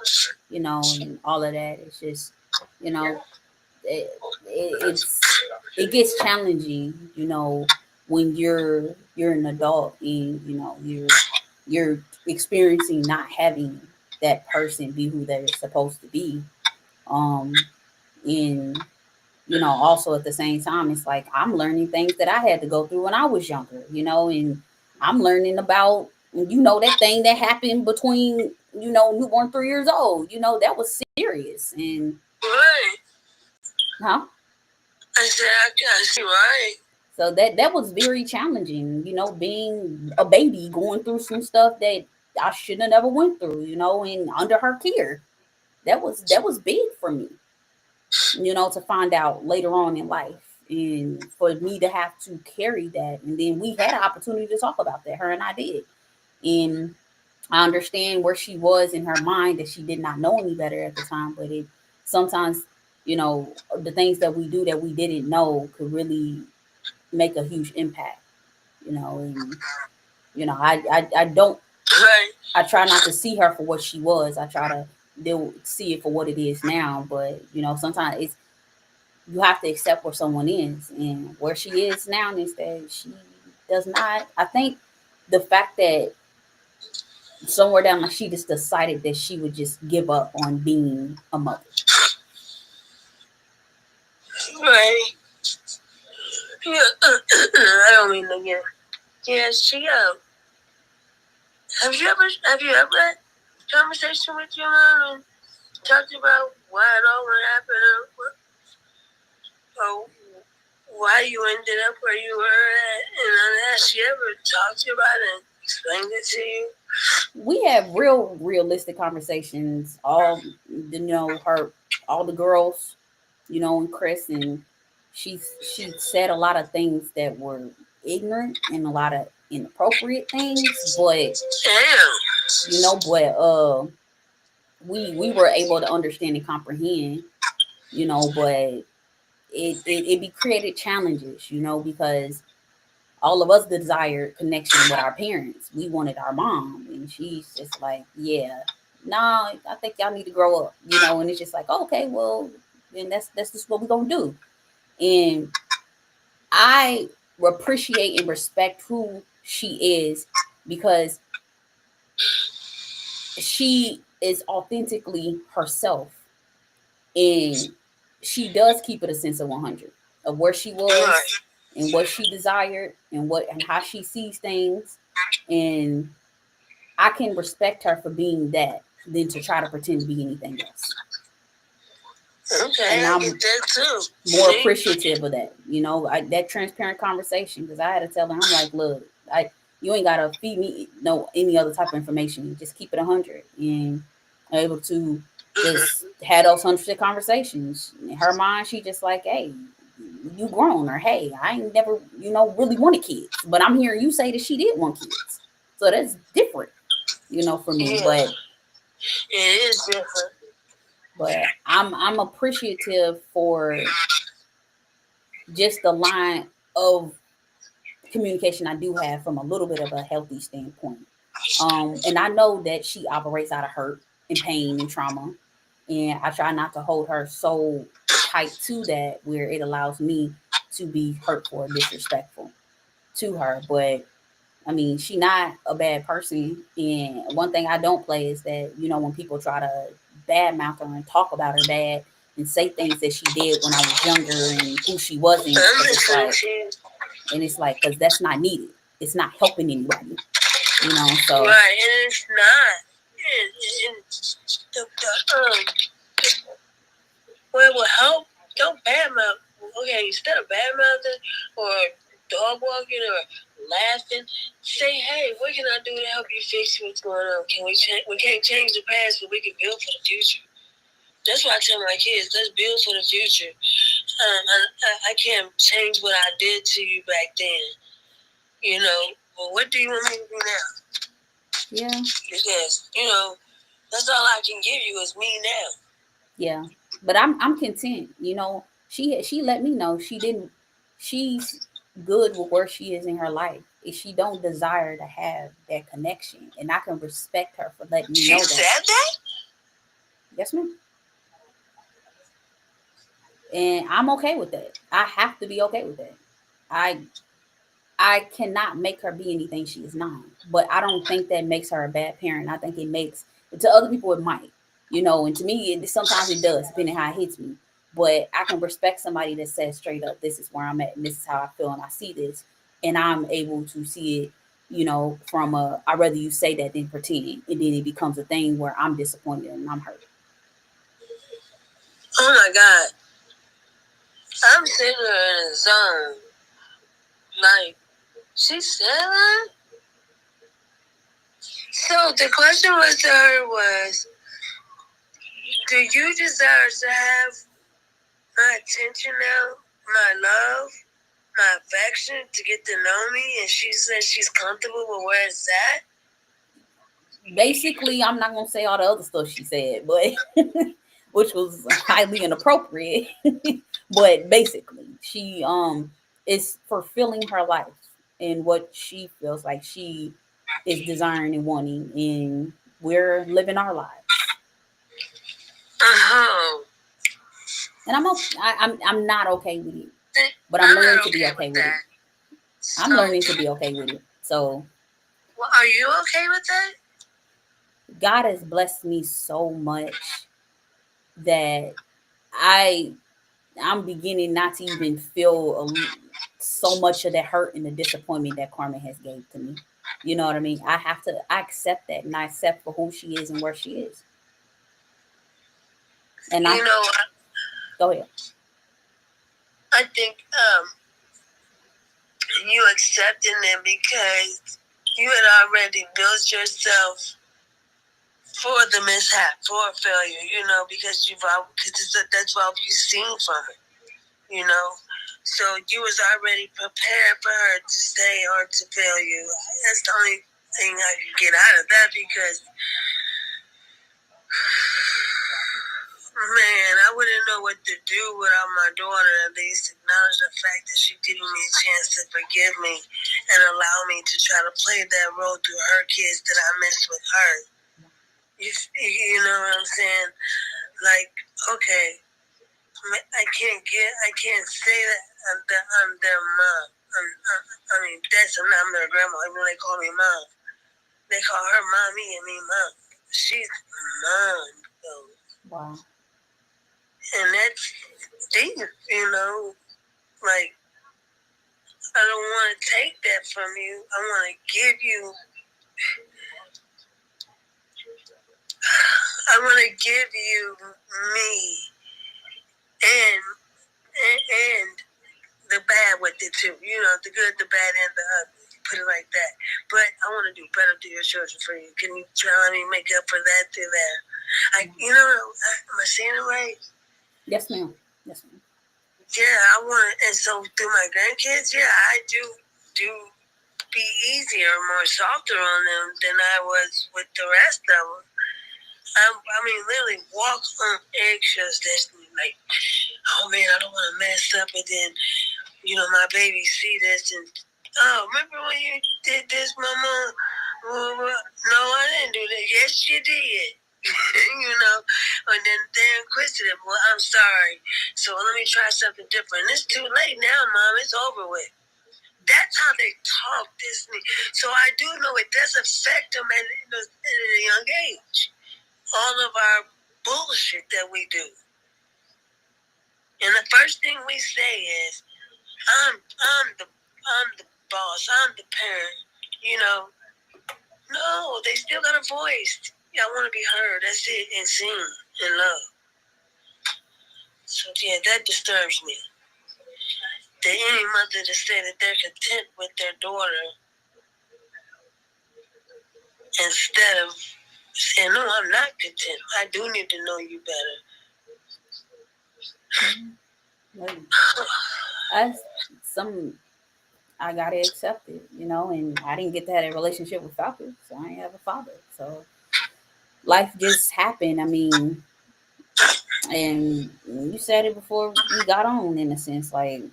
you know, and all of that. It's just, you know, it gets challenging, you know, when you're an adult and you know you're experiencing not having that person be who they're supposed to be. In you know, also at the same time, it's like I'm learning things that I had to go through when I was younger, you know, and I'm learning about, you know, that thing that happened between, you know, newborn 3 years old, you know, that was serious. And Right. huh? I said, I see, right. So that was very challenging, you know, being a baby going through some stuff that I shouldn't have never went through, you know, and under her care. That was big for me, you know, to find out later on in life. And for me to have to carry that. And then we had an opportunity to talk about that. Her and I did. And I understand where she was in her mind, that she did not know any better at the time. But it sometimes, you know, the things that we do that we didn't know could really make a huge impact, you know. And you know, I don't, Right. I try not to see her for what she was. I try to see it for what it is now. But you know, sometimes it's, you have to accept where someone is, and where she is now is that she does not. I think the fact that somewhere down like she just decided that she would just give up on being a mother. Right. Yeah. I don't mean to get. Yeah, she Have you ever had a conversation with your mom and talked about why it all happened, or why you ended up where you were at, and has she ever talked to you about it and explained it to you? We have realistic conversations. All, you know, all the girls, you know, and Chris, and she said a lot of things that were ignorant and a lot of inappropriate things, but Damn. you know, but we were able to understand and comprehend, you know, but it be created challenges, you know, because all of us desired connection with our parents. We wanted our mom, and she's just like, yeah, nah, I think y'all need to grow up, you know. And it's just like, okay, well, then that's just what we're gonna do. And I appreciate and respect who she is, because she is authentically herself, and she does keep it a sense of 100 of where she was and what she desired and what and how she sees things. And I can respect her for being that than to try to pretend to be anything else. Okay, And I I'm get that too. more appreciative of that, you know, that transparent conversation, because I had to tell her, I'm like, look, you ain't gotta feed me no any other type of information. Just keep it 100, and I'm able to just have those 100 conversations. In her mind, she just like, hey, you grown, or hey, I ain't never, you know, really wanted kids, but I'm hearing you say that she did want kids, so that's different, you know, for me. Yeah. But it is different. But I'm appreciative for just the line of communication I do have from a little bit of a healthy standpoint. And I know that she operates out of hurt and pain and trauma, and I try not to hold her so tight to that where it allows me to be hurtful or disrespectful to her. But I mean, she not a bad person. And one thing I don't play is that, you know, when people try to badmouth her and talk about her bad and say things that she did when I was younger and who she wasn't, and it's like, because that's not needed. It's not helping anybody, you know. So right, and it's not. And what will help? Don't badmouth. Okay, instead of badmouthing or dog walking or laughing, say, hey, what can I do to help you fix what's going on? Can we change? We can't change the past, but we can build for the future. That's why I tell my kids, let's build for the future. I can't change what I did to you back then. You know, well, what do you want me to do now? Yeah. Because, that's all I can give you is me now. Yeah. But I'm content. She let me know she's good with where she is in her life. If she don't desire to have that connection, and I can respect her for letting me know that. She said that? Yes, ma'am. And I'm okay with that. I have to be okay with that. I I cannot make her be anything she is not. But I don't think that makes her a bad parent. I think it makes, to other people it might, and to me sometimes it does, depending how it hits me. But I can respect somebody that says straight up, this is where I'm at and this is how I feel and I see this, and I'm able to see it, from I'd rather you say that than pretend. And then it becomes a thing where I'm disappointed and I'm hurt. Oh my God. I'm sitting here in a zone. Like, she said that? So the question was to her was, do you desire to have my attention now, my love, my affection, to get to know me? And she said she's comfortable with where it's at. Basically, I'm not gonna say all the other stuff she said, but which was highly inappropriate. But basically, she is fulfilling her life and what she feels like she is desiring and wanting, and we're living our lives. Uh-huh. And I'm not okay with it, but I'm learning to be okay with it. I'm learning to be okay with it. So, well, are you okay with that? God has blessed me so much that I'm beginning not to even feel so much of that hurt and the disappointment that Carmen has gave to me. You know what I mean? I accept that, and I accept for who she is and where she is. And go ahead. I think you accepting them because you had already built yourself for the mishap, for failure, because that's what you've seen from it, So you was already prepared for her to say or to fail you. That's the only thing I can get out of that because, man, I wouldn't know what to do without my daughter at least acknowledge the fact that she giving me a chance to forgive me and allow me to try to play that role through her kids that I missed with her. You know what I'm saying? Like, okay, I can't say that I'm their mom. I'm their grandma. Even though they call me mom, they call her mommy and me mom. She's mom, though. Wow. And that's deep, Like, I don't want to take that from you. I want to give you. I want to give you me and the bad with it too. The good, the bad, and the ugly. Put it like that. But I want to do better to your children for you. Can you try to make up for that through that? Am I saying it right? Yes, ma'am. Yes, ma'am. Yeah, I want, and so through my grandkids, yeah, I do be easier, more softer on them than I was with the rest of them. Literally walk on eggshells. That's like, oh man, I don't want to mess up, and then my baby see this and, oh, remember when you did this, Mama? No, I didn't do that. Yes, you did. And then they're inquisitive. Well, I'm sorry. So let me try something different. It's too late now, Mom. It's over with. That's how they talk, Disney. So I do know it does affect them at a young age. All of our bullshit that we do. And the first thing we say is, I'm the boss. I'm the parent. No, they still got a voice. Yeah, I want to be heard. That's it, and seen and loved. So yeah, that disturbs me. That any mother to say that they're content with their daughter instead of saying, no, I'm not content. I do need to know you better. Like, I some I gotta accept it, and I didn't get to have a relationship with Falcon, so I ain't have a father. So life just happened. I mean, and you said it before we got on, in a sense. Like,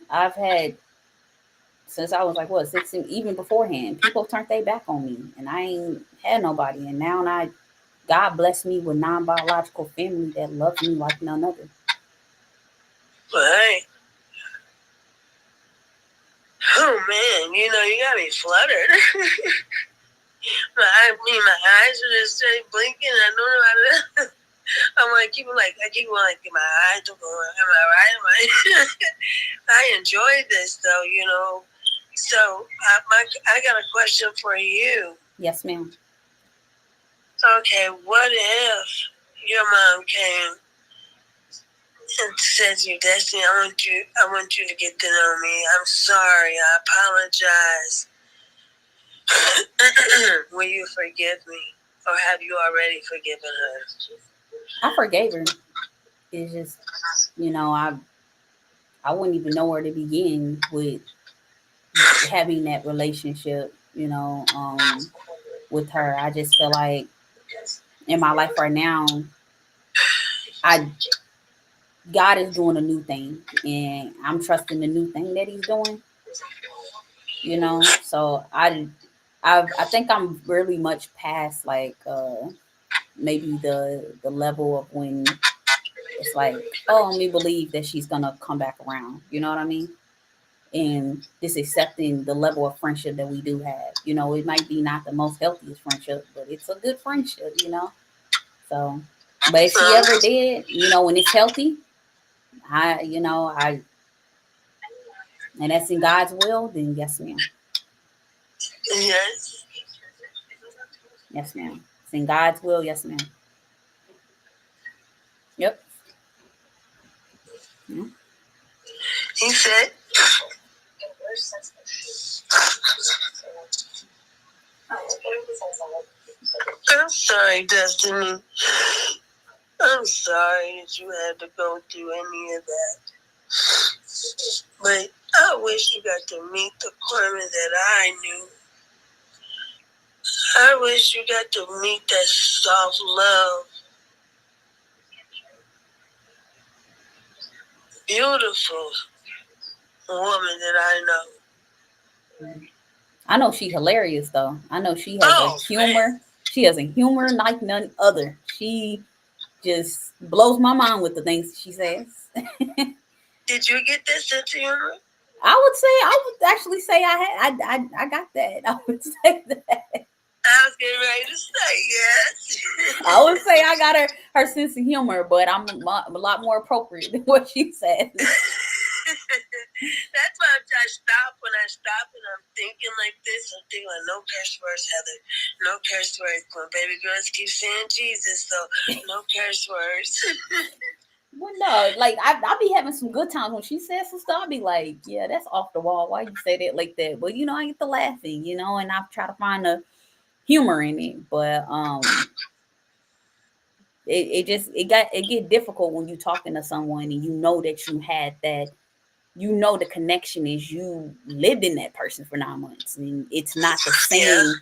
I've had, since I was like, what, 16, even beforehand, people turned their back on me, and I ain't had nobody. And now God blessed me with non-biological family that loves me like none other. Right. Oh man, you got me fluttered. my eyes are just straight blinking. I don't know how to. I keep my eyes don't go. Am I right? I enjoyed this though. So I got a question for you. Yes, ma'am. Okay, what if your mom came and said to you, Destiny, I want you to get to know me. I'm sorry. I apologize. Will you forgive me? Or have you already forgiven her? I forgave her. It's just, I wouldn't even know where to begin with having that relationship, with her. I just feel like in my life right now, I God is doing a new thing, and I'm trusting the new thing that He's doing. So I think I'm really much past, like, maybe the level of when it's like, oh, let me believe that she's gonna come back around. You know what I mean? And just accepting the level of friendship that we do have. It might be not the most healthiest friendship, but it's a good friendship. So, but if she ever did, when it's healthy, I and that's in God's will, then yes, ma'am. Yes. Yes, ma'am. It's in God's will, yes, ma'am. Yep. Yeah. He said, I'm sorry, Destiny. I'm sorry that you had to go through any of that. But I wish you got to meet the Carmen that I knew. I wish you got to meet that soft love, beautiful woman that I know. I know she's hilarious, though. I know she has a humor. Man. She has a humor like none other. She just blows my mind with the things she says. Did you get that sense of humor? I would actually say I got that. I would say that. I was getting ready to say yes. I would say I got her sense of humor, but I'm a lot more appropriate than what she said. That's why I stop when I stop and I'm thinking like this. I'm thinking like, no curse words, Heather. No curse words. When baby girls keep saying Jesus, so no curse words. Well, no, like I be having some good times when she says some stuff. I be like, yeah, that's off the wall. Why you say that like that? But I get to laughing, and I try to find the humor in it. But it get difficult when you talking to someone and you know that you had that. The connection is you lived in that person for 9 months, and it's not the same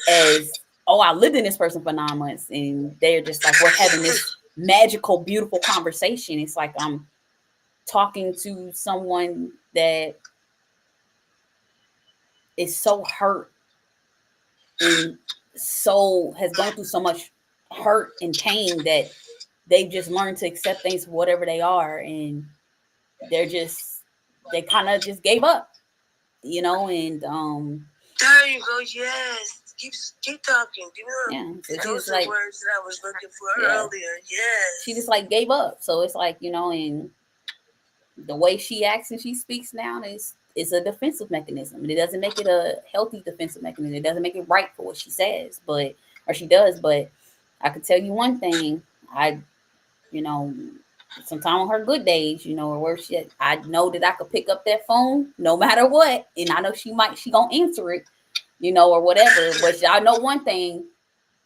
as, oh, I lived in this person for 9 months, and they're just like, we're having this magical, beautiful conversation. It's like I'm talking to someone that is so hurt and so has gone through so much hurt and pain that they've just learned to accept things for whatever they are, and they kind of just gave up, and there you go. Yes, keep talking. Yeah, so those are words that I was looking for earlier. Yes, she just like gave up. So it's like, and the way she acts and she speaks now is a defensive mechanism, and it doesn't make it a healthy defensive mechanism. It doesn't make it right for what she says, or she does. But I could tell you one thing, sometimes on her good days, or where I know that I could pick up that phone no matter what, and I know she gonna answer it, or whatever. But I know one thing,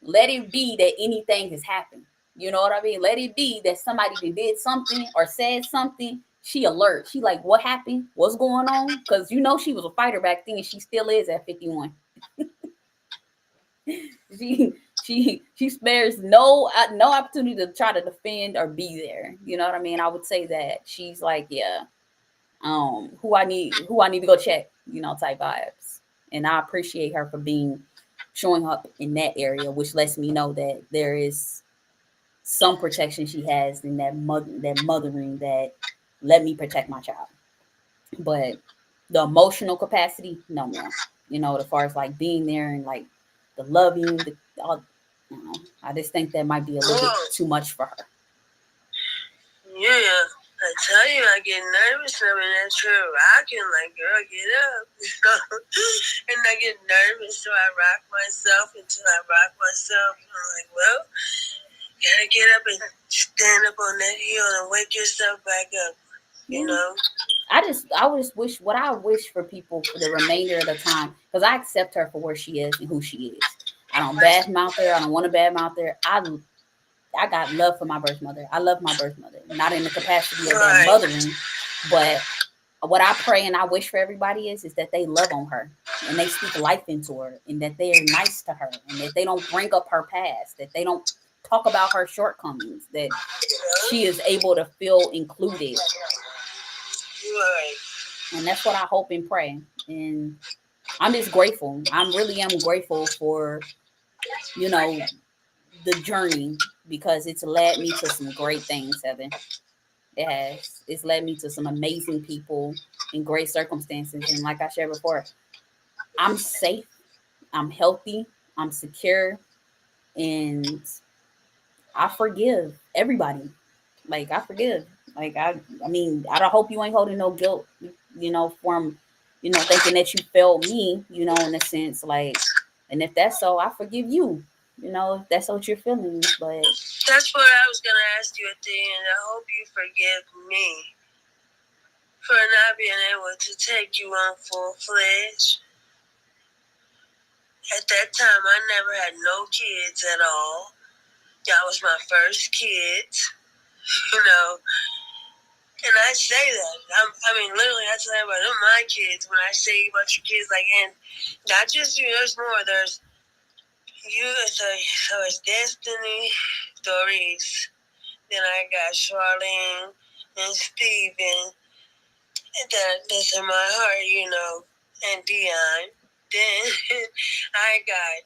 let it be that anything has happened, You know what I mean? Let it be that somebody that did something or said something. She alert. She like, what happened? What's going on? Because you know she was a fighter back then, and she still is at 51. She spares no opportunity to try to defend or be there. You know what I mean? I would say that she's like, yeah, who I need to go check, type vibes. And I appreciate her for being showing up in that area, which lets me know that there is some protection she has in that mothering that let me protect my child. But the emotional capacity, no ma'am. As far as like being there and like the loving, all, I just think that might be a little bit too much for her. Yeah, I tell you, I get nervous when that tree rocking, like, girl, get up. And I get nervous, so I rock myself until I rock myself. I'm like, well, gotta get up and stand up on that hill and wake yourself back up, you know? I just wish what I wish for people for the remainder of the time, because I accept her for where she is and who she is. I don't badmouth her. I don't want to badmouth her. I got love for my birth mother. I love my birth mother, not in the capacity of that mothering, but what I pray and I wish for everybody is that they love on her and they speak life into her and that they are nice to her and that they don't bring up her past, that they don't talk about her shortcomings, that she is able to feel included. Right. And that's what I hope and pray. And I'm just grateful. I really am grateful for, the journey, because it's led me to some great things, Heather. It has. It's led me to some amazing people in great circumstances. And like I shared before, I'm safe, I'm healthy, I'm secure, and I forgive everybody. Like I forgive. Like I don't hope you ain't holding no guilt, from, thinking that you failed me, in a sense, like, and if that's so, I forgive you, if that's what you're feeling. But that's what I was gonna ask you at the end. I hope you forgive me for not being able to take you on full fledged. At that time, I never had no kids at all. That was my first kids, And I say that. Literally, I tell everybody, they're my kids. When I say about your kids, like, and not just you, there's more. There's you, so it's Destiny, Doris. Then I got Charlene and Steven. That's in my heart, and Dion. Then I got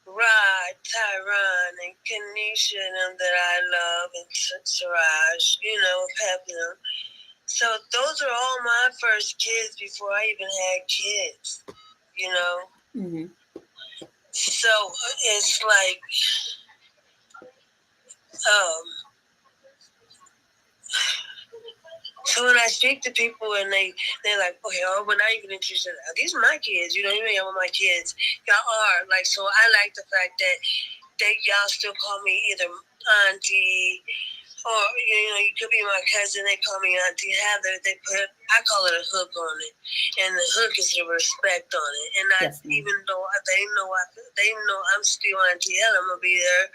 Rod, Tyron, and Kenesha, them that I love, and Siraj, Pepin. So those are all my first kids before I even had kids, mm-hmm. So it's like, so when I speak to people and they're like, okay, we're not even interested. These are my kids, you know my kids. Y'all are like, so I like the fact that y'all still call me either auntie or you could be my cousin. They call me Auntie Heather. I call it a hook on it, and the hook is the respect on it. And even though they know I'm still Auntie Heather, I'm gonna be there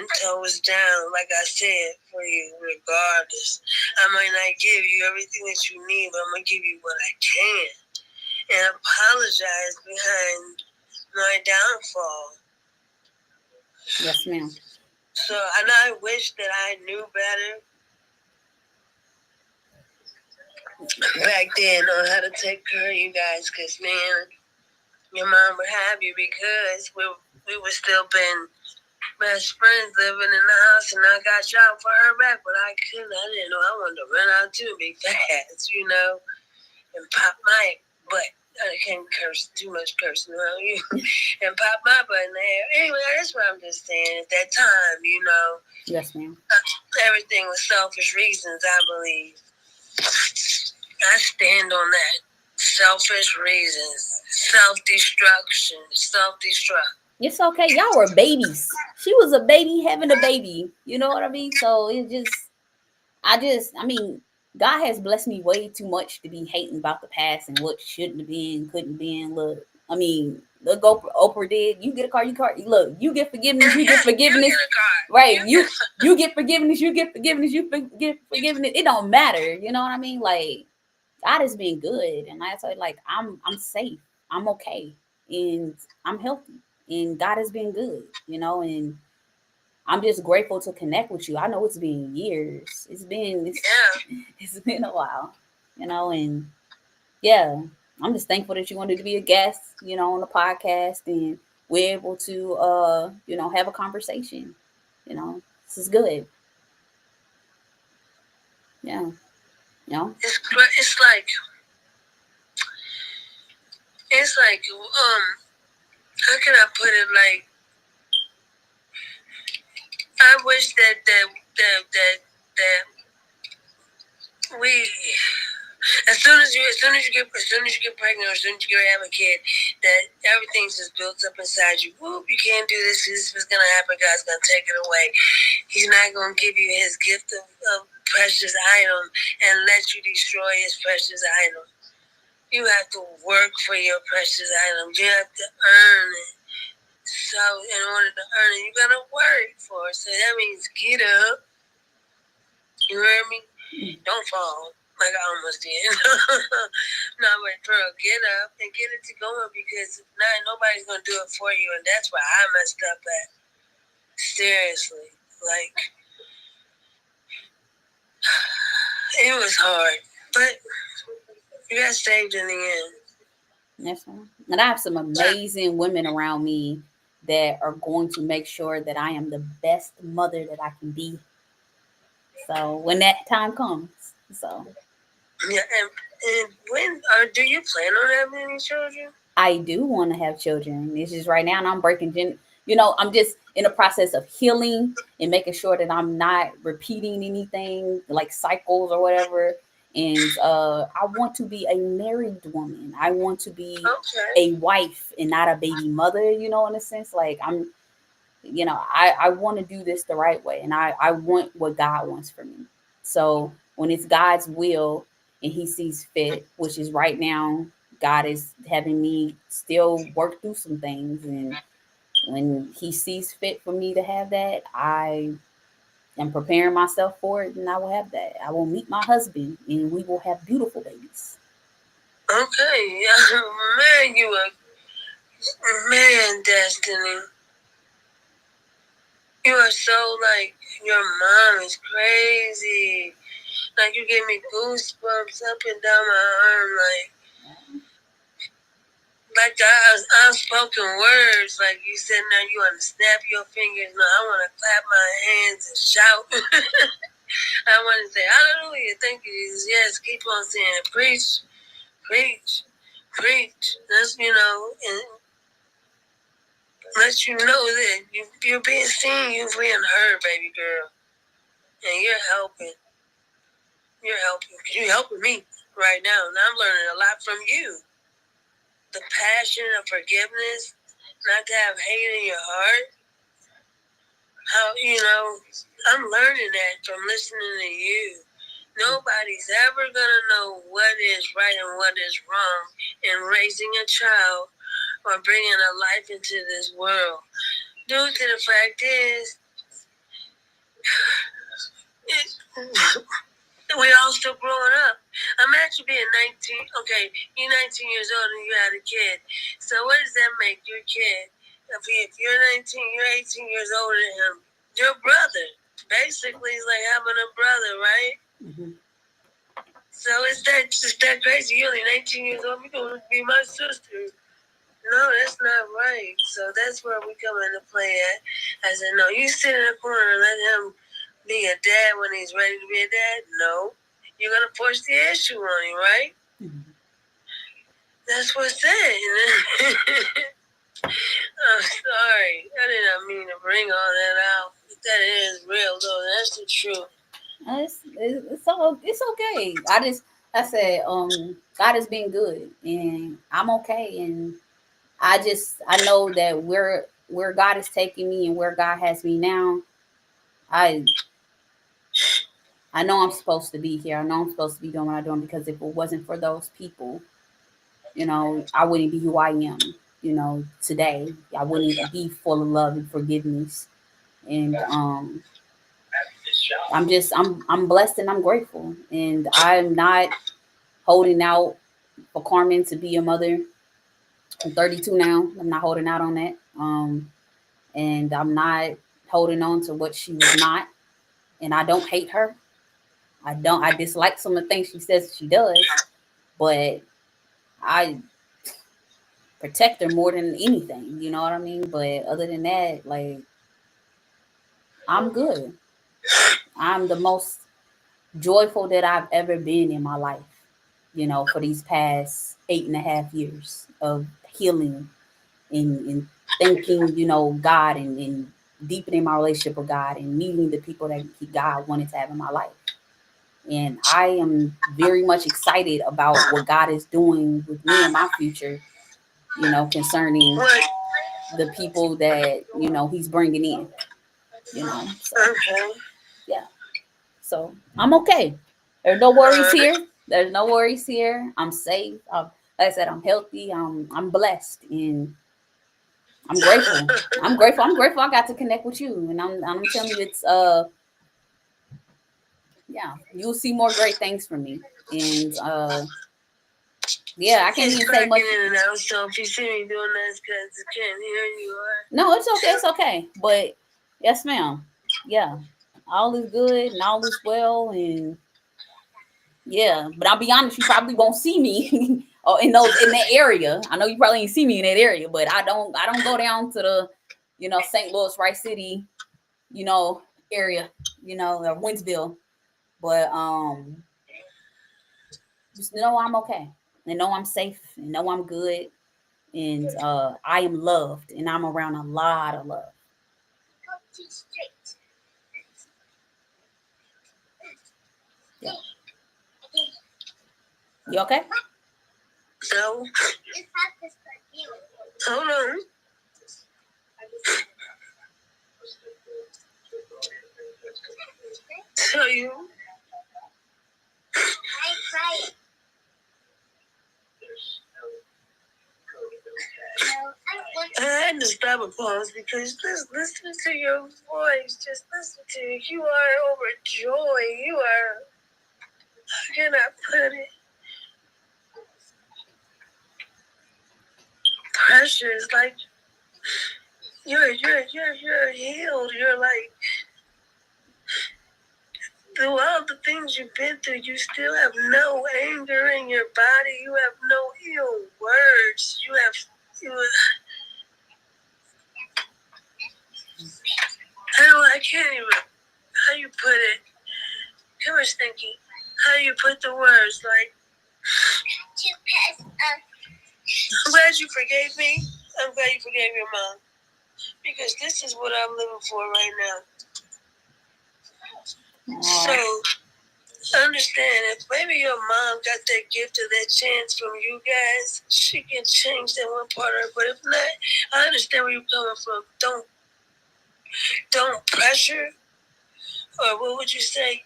10 toes down, like I said, for you, regardless. I might not give you everything that you need, but I'm gonna give you what I can, and apologize behind my downfall. Yes, ma'am. So, and I wish that I knew better back then on how to take care of you guys, because, man, your mom would have you because we would still been best friends living in the house, and I got y'all for her back, but I couldn't. I didn't know. I wanted to run out too big fast, and pop my butt. I can't curse too much cursing around you and pop my butt in the air. Anyway, that's what I'm just saying. At that time, Yes, ma'am. Everything was selfish reasons, I believe. I stand on that. Selfish reasons. Self-destruction. Self-destruct. It's okay. Y'all were babies. She was a baby having a baby. You know what I mean? So God has blessed me way too much to be hating about the past and what shouldn't have been, couldn't have been. Look, Look, Oprah did. You get a car, look, you get forgiveness, you get Yes, you forgiveness. get a car. Right. You get forgiveness, you get forgiveness, get forgiveness. It don't matter. You know what I mean? Like God has been good. And I say like I'm safe. I'm okay. And I'm healthy. And God has been good, and I'm just grateful to connect with you. I know it's been years. Yeah. It's been a while, and yeah, I'm just thankful that you wanted to be a guest, on the podcast, and we're able to have a conversation. This is good. Yeah. It's like how can I put it? Like I wish that we as soon as you get pregnant, or as soon as you have a kid, that everything's just built up inside you. Whoop, you can't do this. This is gonna happen. God's gonna take it away. He's not gonna give you His gift of precious item and let you destroy His precious item. You have to work for your precious items. You have to earn it. So in order to earn it, you gotta work for it. So that means get up. You hear me? Don't fall like I almost did. No, but girl, get up and get it to going, because if not, nobody's gonna do it for you, and that's where I messed up at. Seriously, like it was hard, but you got saved in the end. That's right. And I have some amazing women around me that are going to make sure that I am the best mother that I can be. So when that time comes, so Yeah, and when do you plan on having any children? I do want to have children. It's just right now, and I'm breaking I'm just in the process of healing and making sure that I'm not repeating anything like cycles or whatever. And I want to be a married woman. I want to be a wife and not a baby mother. In a sense, like I want to do this the right way, and I want what God wants for me. So when it's God's will and He sees fit, which is right now, God is having me still work through some things, and when He sees fit for me to have that, I am preparing myself for it, and I will have that. I will meet my husband, and we will have beautiful babies. Okay, yeah, man, you a man, Destiny. You are so like your mom is crazy. Like you give me goosebumps up and down my arm, like the unspoken words. Like you said, now you want to snap your fingers. No, I want to clap my hands and shout. I want to say hallelujah, thank you, Jesus. Yes, keep on saying preach, preach, preach. That's and let you know that you're being seen, you're being heard, baby girl, and you're helping. You're helping me right now, and I'm learning a lot from you. The passion of forgiveness, not to have hate in your heart. How I'm learning that from listening to you. Nobody's ever gonna know what is right and what is wrong in raising a child or bringing a life into this world. Due to the fact is, we all still growing up. I'm actually being 19. Okay, you're 19 years old and you had a kid. So what does that make your kid? If you're 19, you're 18 years older than him. Your brother. Basically, it's like having a brother, right? Mm-hmm. So it's that crazy. You're only 19 years old. You're going to be my sister. No, that's not right. So that's where we come into play at. I said, no, you sit in the corner and let him be a dad when he's ready to be a dad. No, you're going to push the issue on him, right? Mm-hmm. That's what's said. I'm sorry. I did not mean to bring all that out. But that is real, though. That's the truth. It's okay. I said, God has been good, and I'm okay, and I know that where God is taking me and where God has me now, I I know I'm supposed to be here. I know I'm supposed to be doing what I'm doing, because if it wasn't for those people, I wouldn't be who I am. today, I wouldn't be full of love and forgiveness. And I'm blessed and I'm grateful. And I'm not holding out for Carmen to be a mother. I'm 32 now. I'm not holding out on that. And I'm not holding on to what she was not. And I don't hate her. I dislike some of the things she says she does, but I protect her more than anything. You know what I mean? But other than that, like, I'm good. I'm the most joyful that I've ever been in my life, for these past 8.5 years of healing and thanking, God, and deepening my relationship with God and meeting the people that God wanted to have in my life. And I am very much excited about what God is doing with me and my future, concerning the people that, He's bringing in, So, yeah. So I'm okay. There's no worries here. There's no worries here. I'm safe. Like I said, I'm healthy. I'm blessed, and I'm grateful. I'm grateful. I'm grateful. I got to connect with you, and I'm telling you, it's yeah, you'll see more great things from me, and yeah, I can't even say much. In and out, so if you see me doing that, because I can't hear you. No, it's okay. It's okay. But yes, ma'am. Yeah, all is good and all is well, and yeah, but I'll be honest, you probably won't see me or in that area. I know you probably ain't see me in that area, but I don't go down to the, St. Louis, Rice City, area, or Winsville. But just know I'm okay. And know I'm safe and know I'm good. And I am loved and I'm around a lot of love. Yeah. You okay? So, hold on. Tell you. I had to stop and pause because just listen to your voice. Just listen to you. You are overjoyed. You are. How can I put it? Pressure is like you're healed. You're like through all the things you've been through, you still have no anger in your body. You have no ill words. I can't even. How you put it? I was thinking, how you put the words like. I'm glad you forgave me. I'm glad you forgave your mom. Because this is what I'm living for right now. So, understand, if maybe your mom got that gift or that chance from you guys, she can change that one part of her. But if not, I understand where you're coming from. Don't pressure. Or what would you say?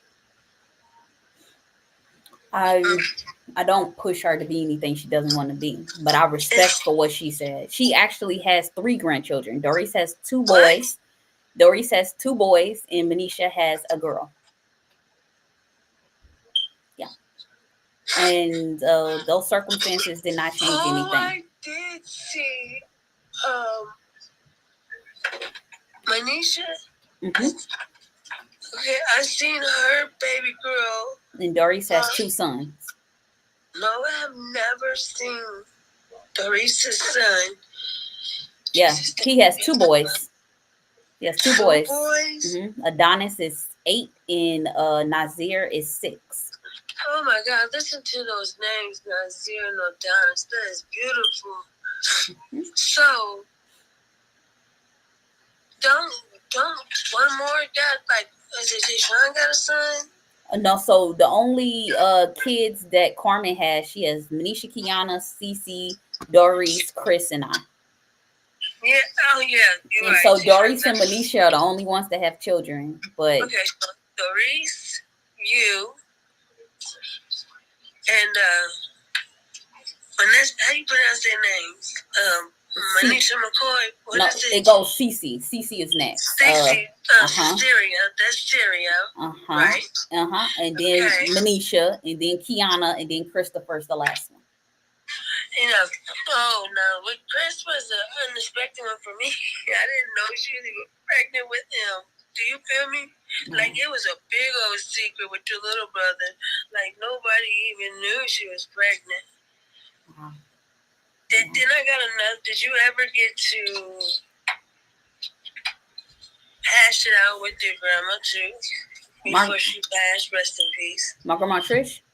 I don't push her to be anything she doesn't want to be, but I respect for what she said. She actually has 3 grandchildren. Doris has 2 boys. Doris has 2 boys, and Manisha has a girl. Yeah. And those circumstances did not change anything. I did see Manisha. Mm-hmm. Okay, I seen her baby girl. And Doris has 2 sons. No, I have never seen Doris' son. Yeah, he has 2 boys. He has 2 boys. Mm-hmm. Adonis is 8 and Nazir is 6. Oh my God, listen to those names, Nazir and Adonis. That is beautiful. Mm-hmm. So, don't one more got like, is it Deshaun got a son? No, so the only kids that Carmen has, she has Manisha, Kiana, Cece, Doris, Chris, and I. Yeah, oh yeah, you're and right. So Doris and Manisha are the only ones that have children. But okay, so Doris, you, and how you pronounce their names? Manisha McCoy. What No, is it it? goes Cece. Cece is next. Stacey. Uh-huh. Stereo. That's stereo. Uh-huh. Right. Uh-huh. And then Okay. Manisha, and then Kiana, and then Christopher's the last one. You know, oh no, but Chris was an unexpected one for me. I didn't know she was even pregnant with him. Do you feel me? Like it was a big old secret with your little brother. Like nobody even knew she was pregnant. Wow. Then I got another. Did you ever get to hash it out with your grandma too before she passed? Rest in peace. My grandma Trish?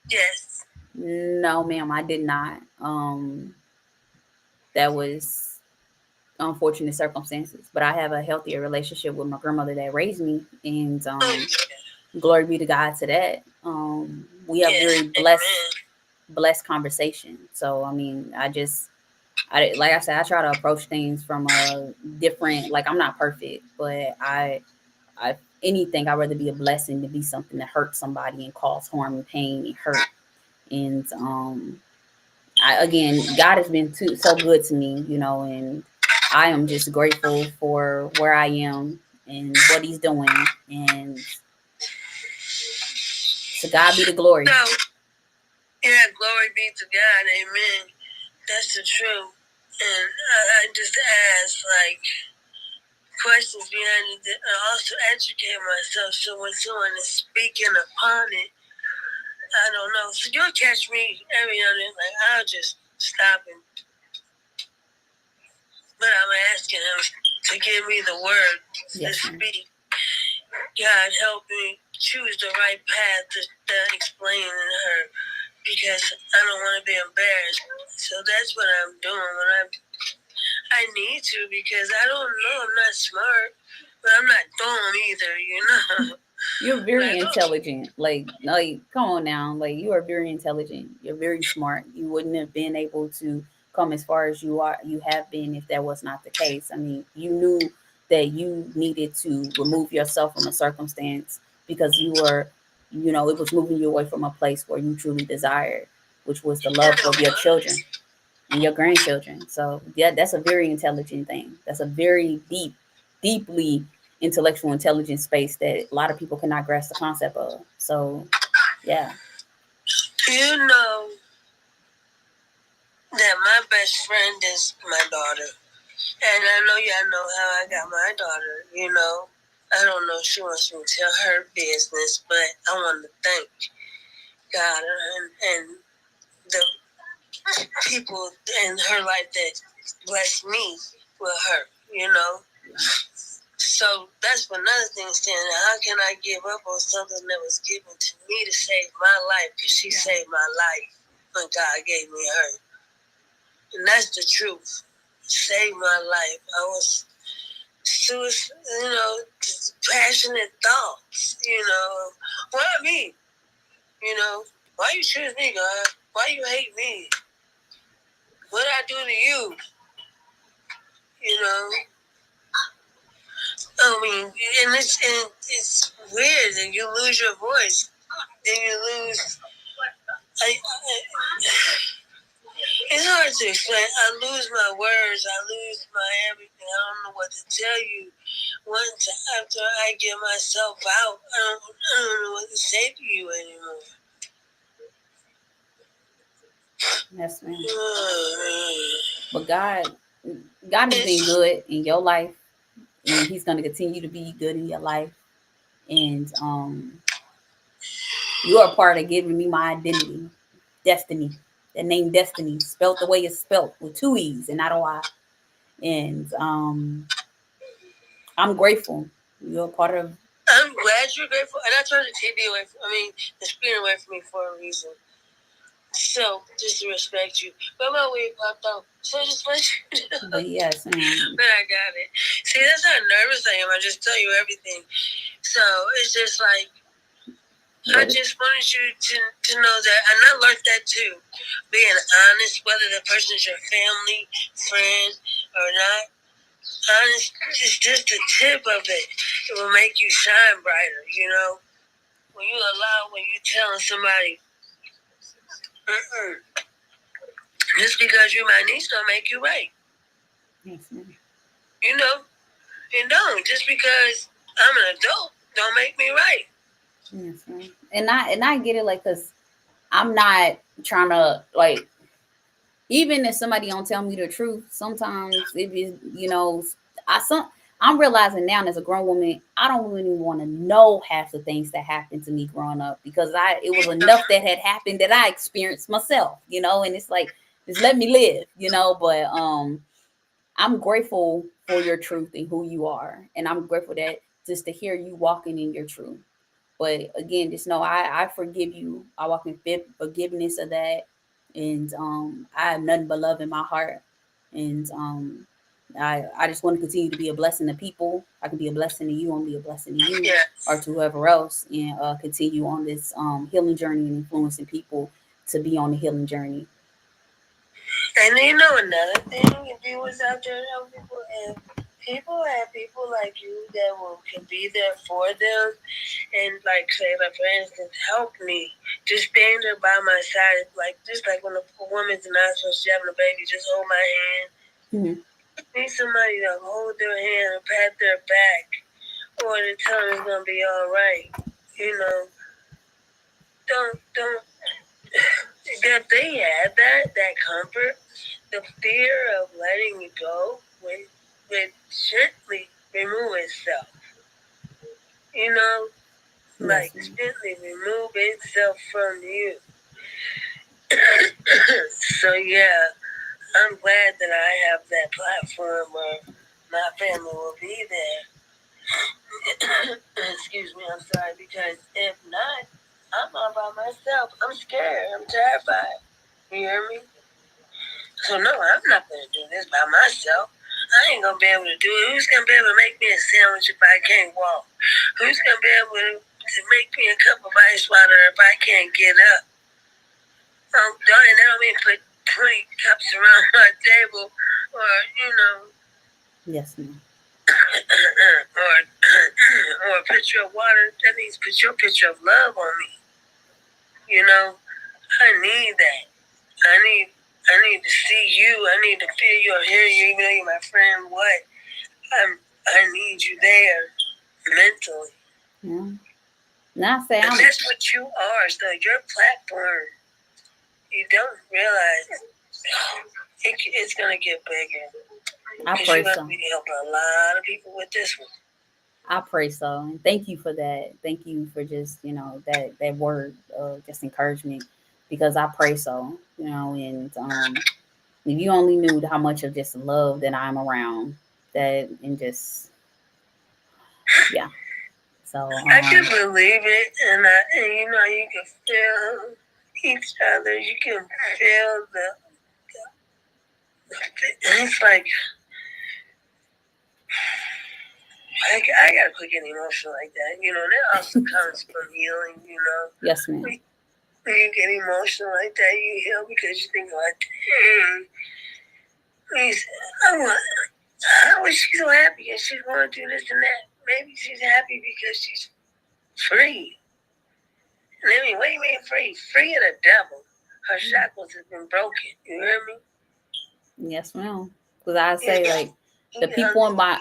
Yes. No, ma'am, I did not. That was unfortunate circumstances, but I have a healthier relationship with my grandmother that raised me, and glory be to God to that. We have very blessed conversation. So I mean, like I said, I try to approach things from a different. Like I'm not perfect, but I anything I'd rather be a blessing than be something that hurts somebody and cause harm and pain and hurt. And again, God has been so good to me, and I am just grateful for where I am and what He's doing, and to God be the glory. So, yeah, glory be to God, amen. That's the truth. And I just ask, like, questions behind it. I also educate myself so when someone is speaking upon it, I don't know. So you'll catch me every now and then, like, I'll just stop and, but I'm asking him to give me the word to speak. God help me choose the right path to explain to her because I don't want to be embarrassed. So that's what I'm doing when I need to because I don't know. I'm not smart, but I'm not dumb either, You're very intelligent. Like, come on now. Like, you are very intelligent. You're very smart. You wouldn't have been able to come as far as you have been if that was not the case. I mean, you knew that you needed to remove yourself from a circumstance because you were, it was moving you away from a place where you truly desired, which was the love of your children and your grandchildren. So yeah, that's a very intelligent thing. That's a very deeply intellectual intelligence space that a lot of people cannot grasp the concept of. So yeah. Do you know that my best friend is my daughter? And I know y'all know how I got my daughter, I don't know if she wants me to tell her business, but I want to thank God and the people in her life that blessed me with her. So that's another thing saying, how can I give up on something that was given to me to save my life? Because she saved my life when God gave me her. And that's the truth. Saved my life. I was passionate thoughts. Why me? Why you choose me, God? Why you hate me? What did I do to you? I mean, and it's weird, and you lose your voice, then you lose. It's hard to explain. I lose my words. I lose my everything. I don't know what to tell you. Once after I get myself out, I don't know what to say to you anymore. Yes, ma'am. But God has been good in your life, and He's going to continue to be good in your life. And you are part of giving me my identity, destiny. That name Destiny, spelt the way it's spelt with two E's and not a Y. And I'm grateful. You're a part of. I'm glad you're grateful, and I turned the TV away. The screen away from me for a reason. So, just to respect you. But my wig popped out. So just let you know. But yes, but I got it. See, that's how nervous I am. I just tell you everything. So it's just like, I just wanted you to know that, and I learned that too. Being honest, whether the person is your family, friend, or not. Honest, it's just the tip of it. It will make you shine brighter, When you're telling somebody, just because you my niece don't make you right. Yes, ma'am. You know, and don't just because I'm an adult don't make me right. Yes, ma'am. And I get it, like, cause I'm not trying to, like, even if somebody don't tell me the truth, sometimes it is, I some I'm realizing now as a grown woman, I don't really want to know half the things that happened to me growing up, because it was enough that had happened that I experienced myself, and it's like, just let me live, but I'm grateful for your truth and who you are, and I'm grateful that just to hear you walking in your truth. But again, just know I forgive you. I walk in forgiveness of that, and I have nothing but love in my heart, and I just want to continue to be a blessing to people. I can be a blessing to you, and be a blessing to you, or Yes. to whoever else, and continue on this healing journey and influencing people to be on the healing journey. And you know another thing, if you was out there helping people, and people have people like you that can be there for them, and like say, like for instance, help me, just stand there by my side, like just like when a woman's not supposed to having a baby, just hold my hand. Mm-hmm. Need somebody to hold their hand and pat their back, or to tell them it's gonna be all right. You know, don't. That they had that comfort, the fear of letting it go would gently remove itself. You know, Yes, like ma'am. gently remove itself from you. So yeah, I'm glad that I have that platform where my family will be there. Excuse me, I'm sorry, because if not, I'm all by myself. I'm scared. I'm terrified. You hear me? So no, I'm not gonna do this by myself. I ain't gonna be able to do it. Who's gonna be able to make me a sandwich if I can't walk? Who's gonna be able to make me a cup of ice water if I can't get up? Oh, darn, that don't mean put 20 cups around my table, or Yes, ma'am. or or a pitcher of water. That means put your picture of love on me. You know, I need that. I need I need to see you. I need to feel you or hear you, even though you're my friend. What? I need you there mentally. Yeah. Now I say And that's what you are. So your platform, you don't realize it's gonna get bigger I because you're pray gonna so. be helping a lot of people with this one. I pray so, and thank you for that. Thank you for just that word of just encouragement, because I pray so. And if you only knew how much of just love that I'm around, that, and just, yeah. So I can believe it, and you can feel each other. You can feel it's like I gotta quit getting emotional like that. That also comes from healing. yes, ma'am. When you get emotional like that, you heal because you think like, dang, please, I want, how is she so happy and she's going to do this and that? Maybe she's happy because she's free. And I mean, what do you mean free? Free of the devil. Her shackles have been broken. You hear me? Yes, ma'am. Because I say, Yeah. like, the people in my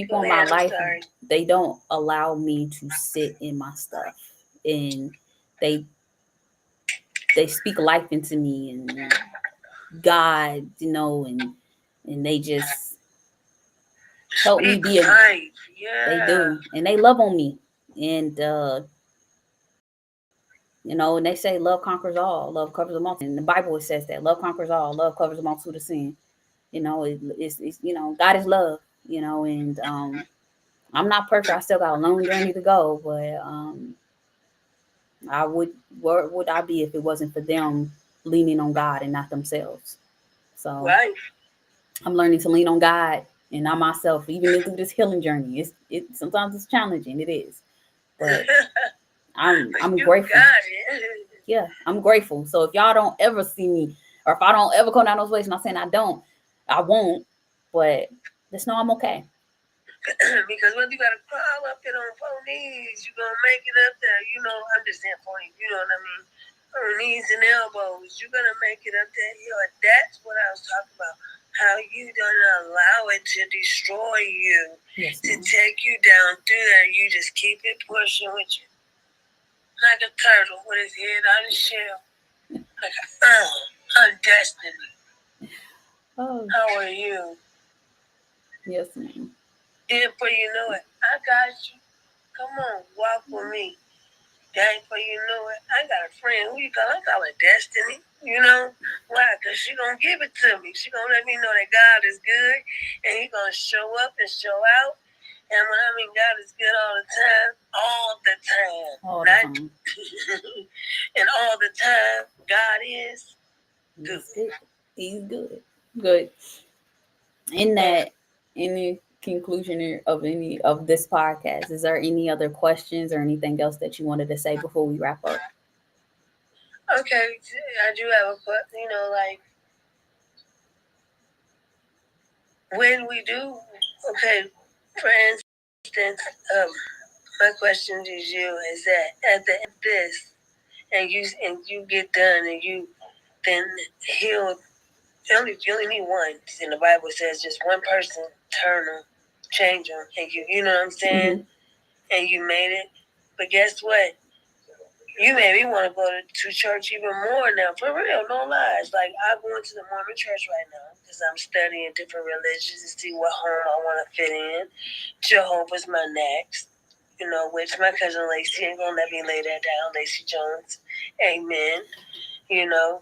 Go ahead, I'm life, sorry. they don't allow me to sit in my stuff, and they they speak life into me, and God, and they just help me Speak be a. life. They Yeah. do, and they love on me, and and they say love conquers all, love covers a multitude. In the Bible it says that love conquers all, love covers a multitude of sin. It's God is love, and I'm not perfect. I still got a long journey to go, but I would where would I be if it wasn't for them leaning on God and not themselves? So Right. I'm learning to lean on God and not myself, even through this healing journey. It sometimes it's challenging, it is, but I'm You grateful. got it. Yeah, I'm grateful. So if y'all don't ever see me, or if I don't ever come down those ways, not saying I won't, but just know I'm okay. Because whether you gotta crawl up there on four knees, you're gonna make it up there. I'm just saying four knees, you know what I mean? On knees and elbows, you're gonna make it up that hill. And that's what I was talking about. how you don't allow it to destroy you, Yes, to ma'am. take you down through there. You just keep it pushing with you, like a turtle with his head out of the shell, like on destiny. Oh, How are you? yes, ma'am. Then before you know it, I got you. Come on, walk with me. Then before you know it, I got a friend. Who you call? I call her Destiny. You know why? Cause she gonna give it to me. She gonna let me know that God is good, and He gonna show up and show out. And when I mean God is good all the time, All the not time. and all the time, God is good. He's good. He's good. Good. In that, any conclusion of any of this podcast, is there any other questions or anything else that you wanted to say before we wrap up? Okay, I do have a question. Like when we do, okay, for instance, my question to you is that at the end of this, and you get done, and you then heal. You only need one. And the Bible says just one person turn them, change them, and you know what I'm saying? Mm-hmm. And you made it. But guess what? You made me want to go to church even more now. For real, no lies. Like, I'm going to the Mormon church right now because I'm studying different religions to see what home I want to fit in. Jehovah's my next. Which my cousin Lacey ain't gonna let me lay that down. Lacey Jones. Amen. You know,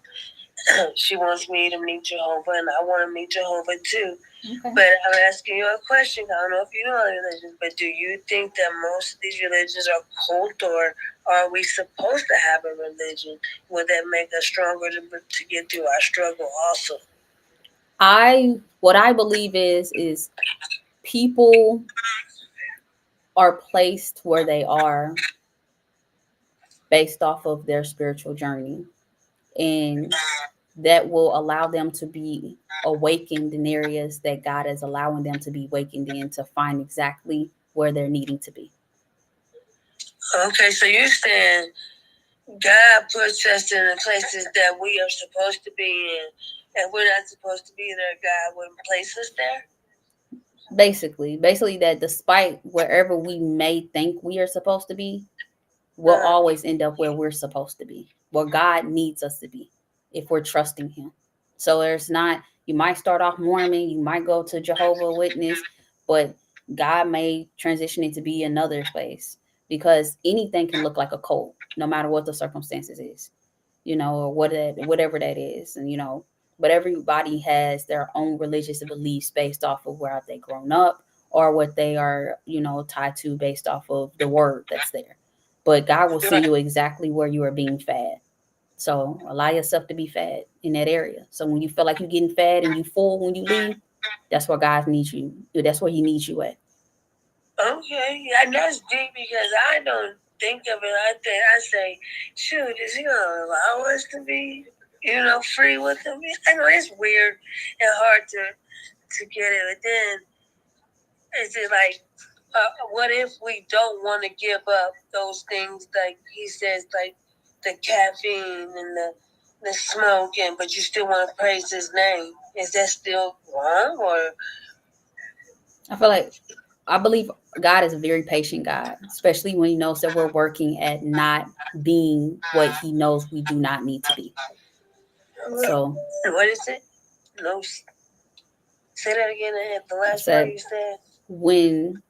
she wants me to meet Jehovah, and I want to meet Jehovah too. Okay. But I'm asking you a question. I don't know if you know other religions, but do you think that most of these religions are cult, or are we supposed to have a religion? Would that make us stronger to get through our struggle also? What I believe is people are placed where they are based off of their spiritual journey, and that will allow them to be awakened in areas that God is allowing them to be awakened in, to find exactly where they're needing to be. Okay, so you're saying God puts us in the places that we are supposed to be in, and we're not supposed to be there. God wouldn't place us there? Basically that despite wherever we may think we are supposed to be, we'll always end up where we're supposed to be, where God needs us to be, if we're trusting Him. So you might start off Mormon, you might go to Jehovah Witness, but God may transition it to be another space, because anything can look like a cult, no matter what the circumstances is, or whatever that is, and. But everybody has their own religious beliefs based off of where they've grown up, or what they are, tied to based off of the word that's there. But God will send you exactly where you are being fed. So allow yourself to be fed in that area. So when you feel like you're getting fed and you full when you leave, that's where God needs you. That's where He needs you at. Okay, and that's deep because I don't think of it. I say, shoot, is He gonna allow us to be, free with Him? I know it's weird and hard to get it, but then is it like, what if we don't want to give up those things, like He says, like the caffeine and the smoking, but you still want to praise His name? Is that still wrong, or? I believe God is a very patient God, especially when He knows that we're working at not being what He knows we do not need to be. So, what is it? No. Say that again at the last part you said. When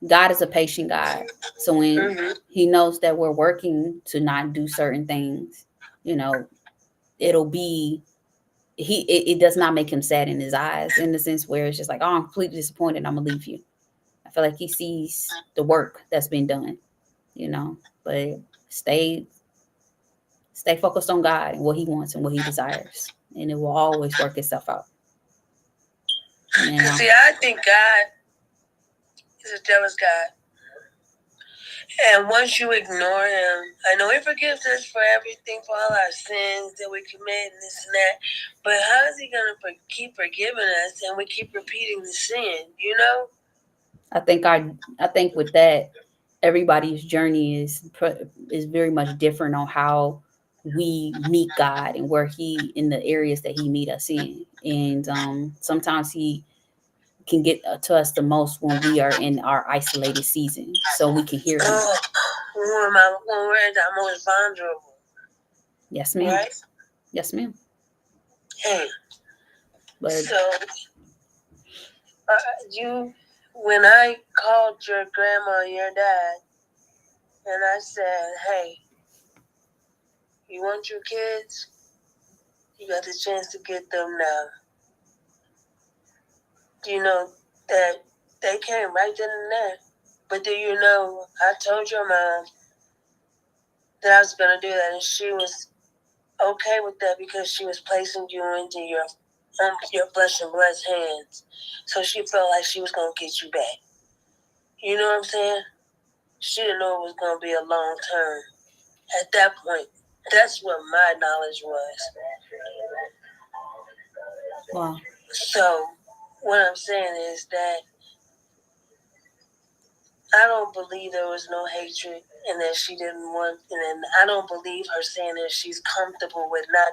God is a patient God, so when He knows that we're working to not do certain things, it'll be it does not make Him sad in His eyes, in the sense where it's just like, oh, I'm completely disappointed, I'm gonna leave you. I feel like He sees the work that's been done, but stay focused on God and what He wants and what He desires, and it will always work itself out. See, I think God is a jealous God. And once you ignore Him, I know He forgives us for everything, for all our sins that we commit and this and that. But how is He going to keep forgiving us and we keep repeating the sin, I think with that, everybody's journey is very much different on how we meet God and where He, in the areas that He meet us in. And sometimes he can get to us the most when we are in our isolated season, so we can hear him. When we're at the most vulnerable. Yes, ma'am. Right? Yes, ma'am. Hey, But so when I called your grandma and your dad, and I said, hey, you want your kids? You got the chance to get them now. You know that they came right then and there. But do you know, I told your mom that I was going to do that, and she was okay with that because she was placing you into your flesh and blood's hands. So she felt like she was going to get you back. You know what I'm saying? She didn't know it was going to be a long term. At that point, that's what my knowledge was. wow. So what I'm saying is that I don't believe there was no hatred and that she didn't want, and then I don't believe her saying that she's comfortable with not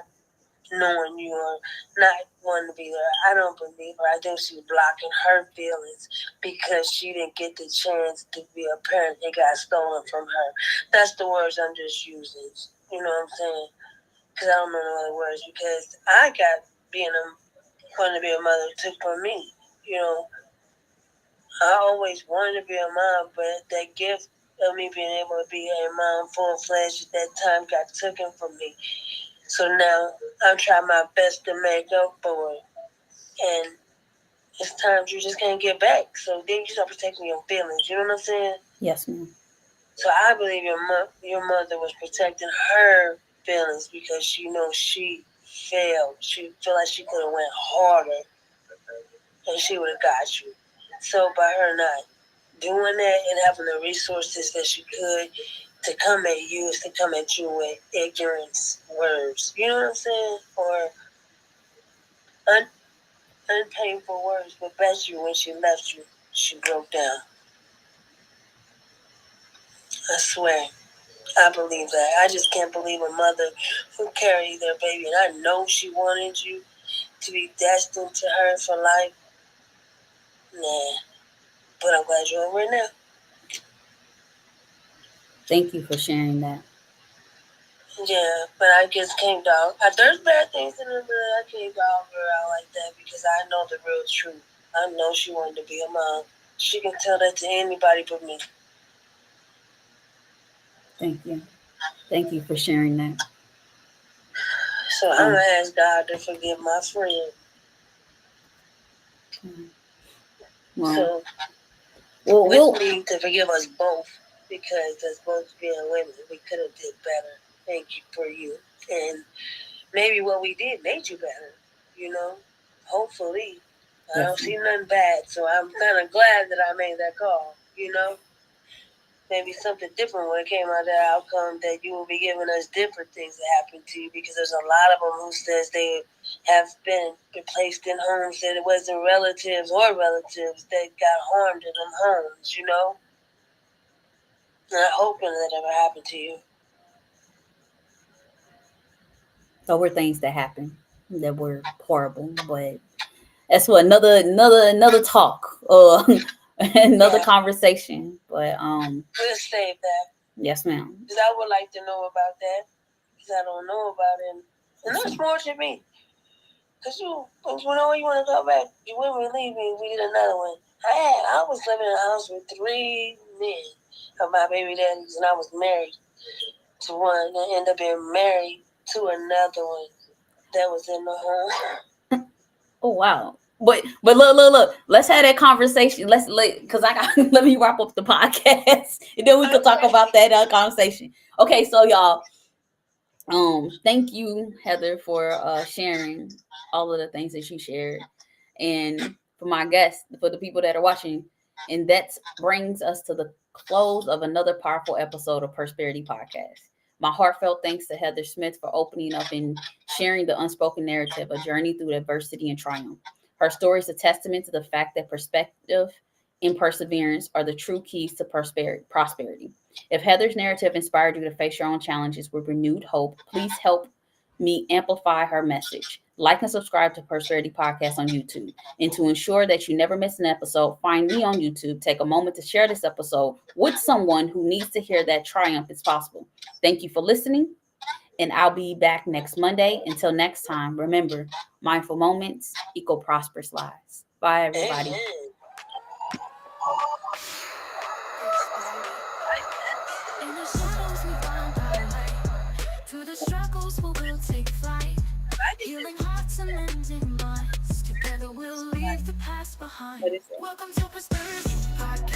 knowing you or not wanting to be there. I don't believe her. I think she's blocking her feelings because she didn't get the chance to be a parent. It got stolen from her. That's the words I'm just using. You know what I'm saying? Because I don't know no other words. Because I got wanting to be a mother took from me. You know, I always wanted to be a mom, but that gift of me being able to be a mom full-fledged at that time got taken from me. So now I'm trying my best to make up for it. And it's times you just can't get back. So then you start protecting your feelings. You know what I'm saying? Yes, ma'am. So I believe your mother was protecting her feelings because she knows she failed. She felt like she could have went harder and she would have got you. So by her not doing that and having the resources that she could to come at you is to come at you with ignorance words. You know what I'm saying? Or unpainful words. But bet you when she left you, she broke down. I swear. I believe that. I just can't believe a mother who carried their baby. And I know she wanted you to be destined to her for life. Nah. But I'm glad you're over it now. Thank you for sharing that. Yeah, but I just can't dog. There's bad things in her, but I can't dog her out like that because I know the real truth. I know she wanted to be a mom. She can tell that to anybody but me. Thank you. Thank you for sharing that. So I'm going to ask God to forgive my friend. Well, So, we need to forgive us both because as both being women, we could have did better. Thank you for you. And maybe what we did made you better, you know? Hopefully. I don't see nothing bad, so I'm kind of glad that I made that call, you know? Maybe something different would have came out of that outcome that you will be giving us different things that happen to you because there's a lot of them who says they have been placed in homes that it wasn't relatives or relatives that got harmed in them homes, you know? Not hoping that ever happened to you. Those were things that happened that were horrible, but that's what another talk or another conversation. But we'll save that. Yes, ma'am. Because I would like to know about that because I don't know about it, and that's more to me. Because when you want to go back, you wouldn't leave me. We did another one. I was living in a house with 3 men of my baby daddies, and I was married to one and ended up being married to another one that was in the home. Oh wow. But look. Let's have that conversation. Because I got let me wrap up the podcast, and then we can talk about that conversation. Okay, so y'all, thank you, Heather, for sharing all of the things that you shared, and for my guests, for the people that are watching, and that brings us to the close of another powerful episode of Persperity Podcast. My heartfelt thanks to Heather Smith for opening up and sharing the unspoken narrative, a journey through adversity and triumph. Her story is a testament to the fact that perspective and perseverance are the true keys to prosperity. If Heather's narrative inspired you to face your own challenges with renewed hope, please help me amplify her message. Like and subscribe to Persperity Podcast on YouTube. And to ensure that you never miss an episode, find me on YouTube. Take a moment to share this episode with someone who needs to hear that triumph is possible. Thank you for listening, and I'll be back next Monday. Until next time, remember, mindful moments equal prosperous lives. Bye, everybody. Amen. In the shadows we find our way. Through the struggles we will take flight. Healing hearts and mending minds. Together we'll leave the past behind. Welcome to Persperity Podcast.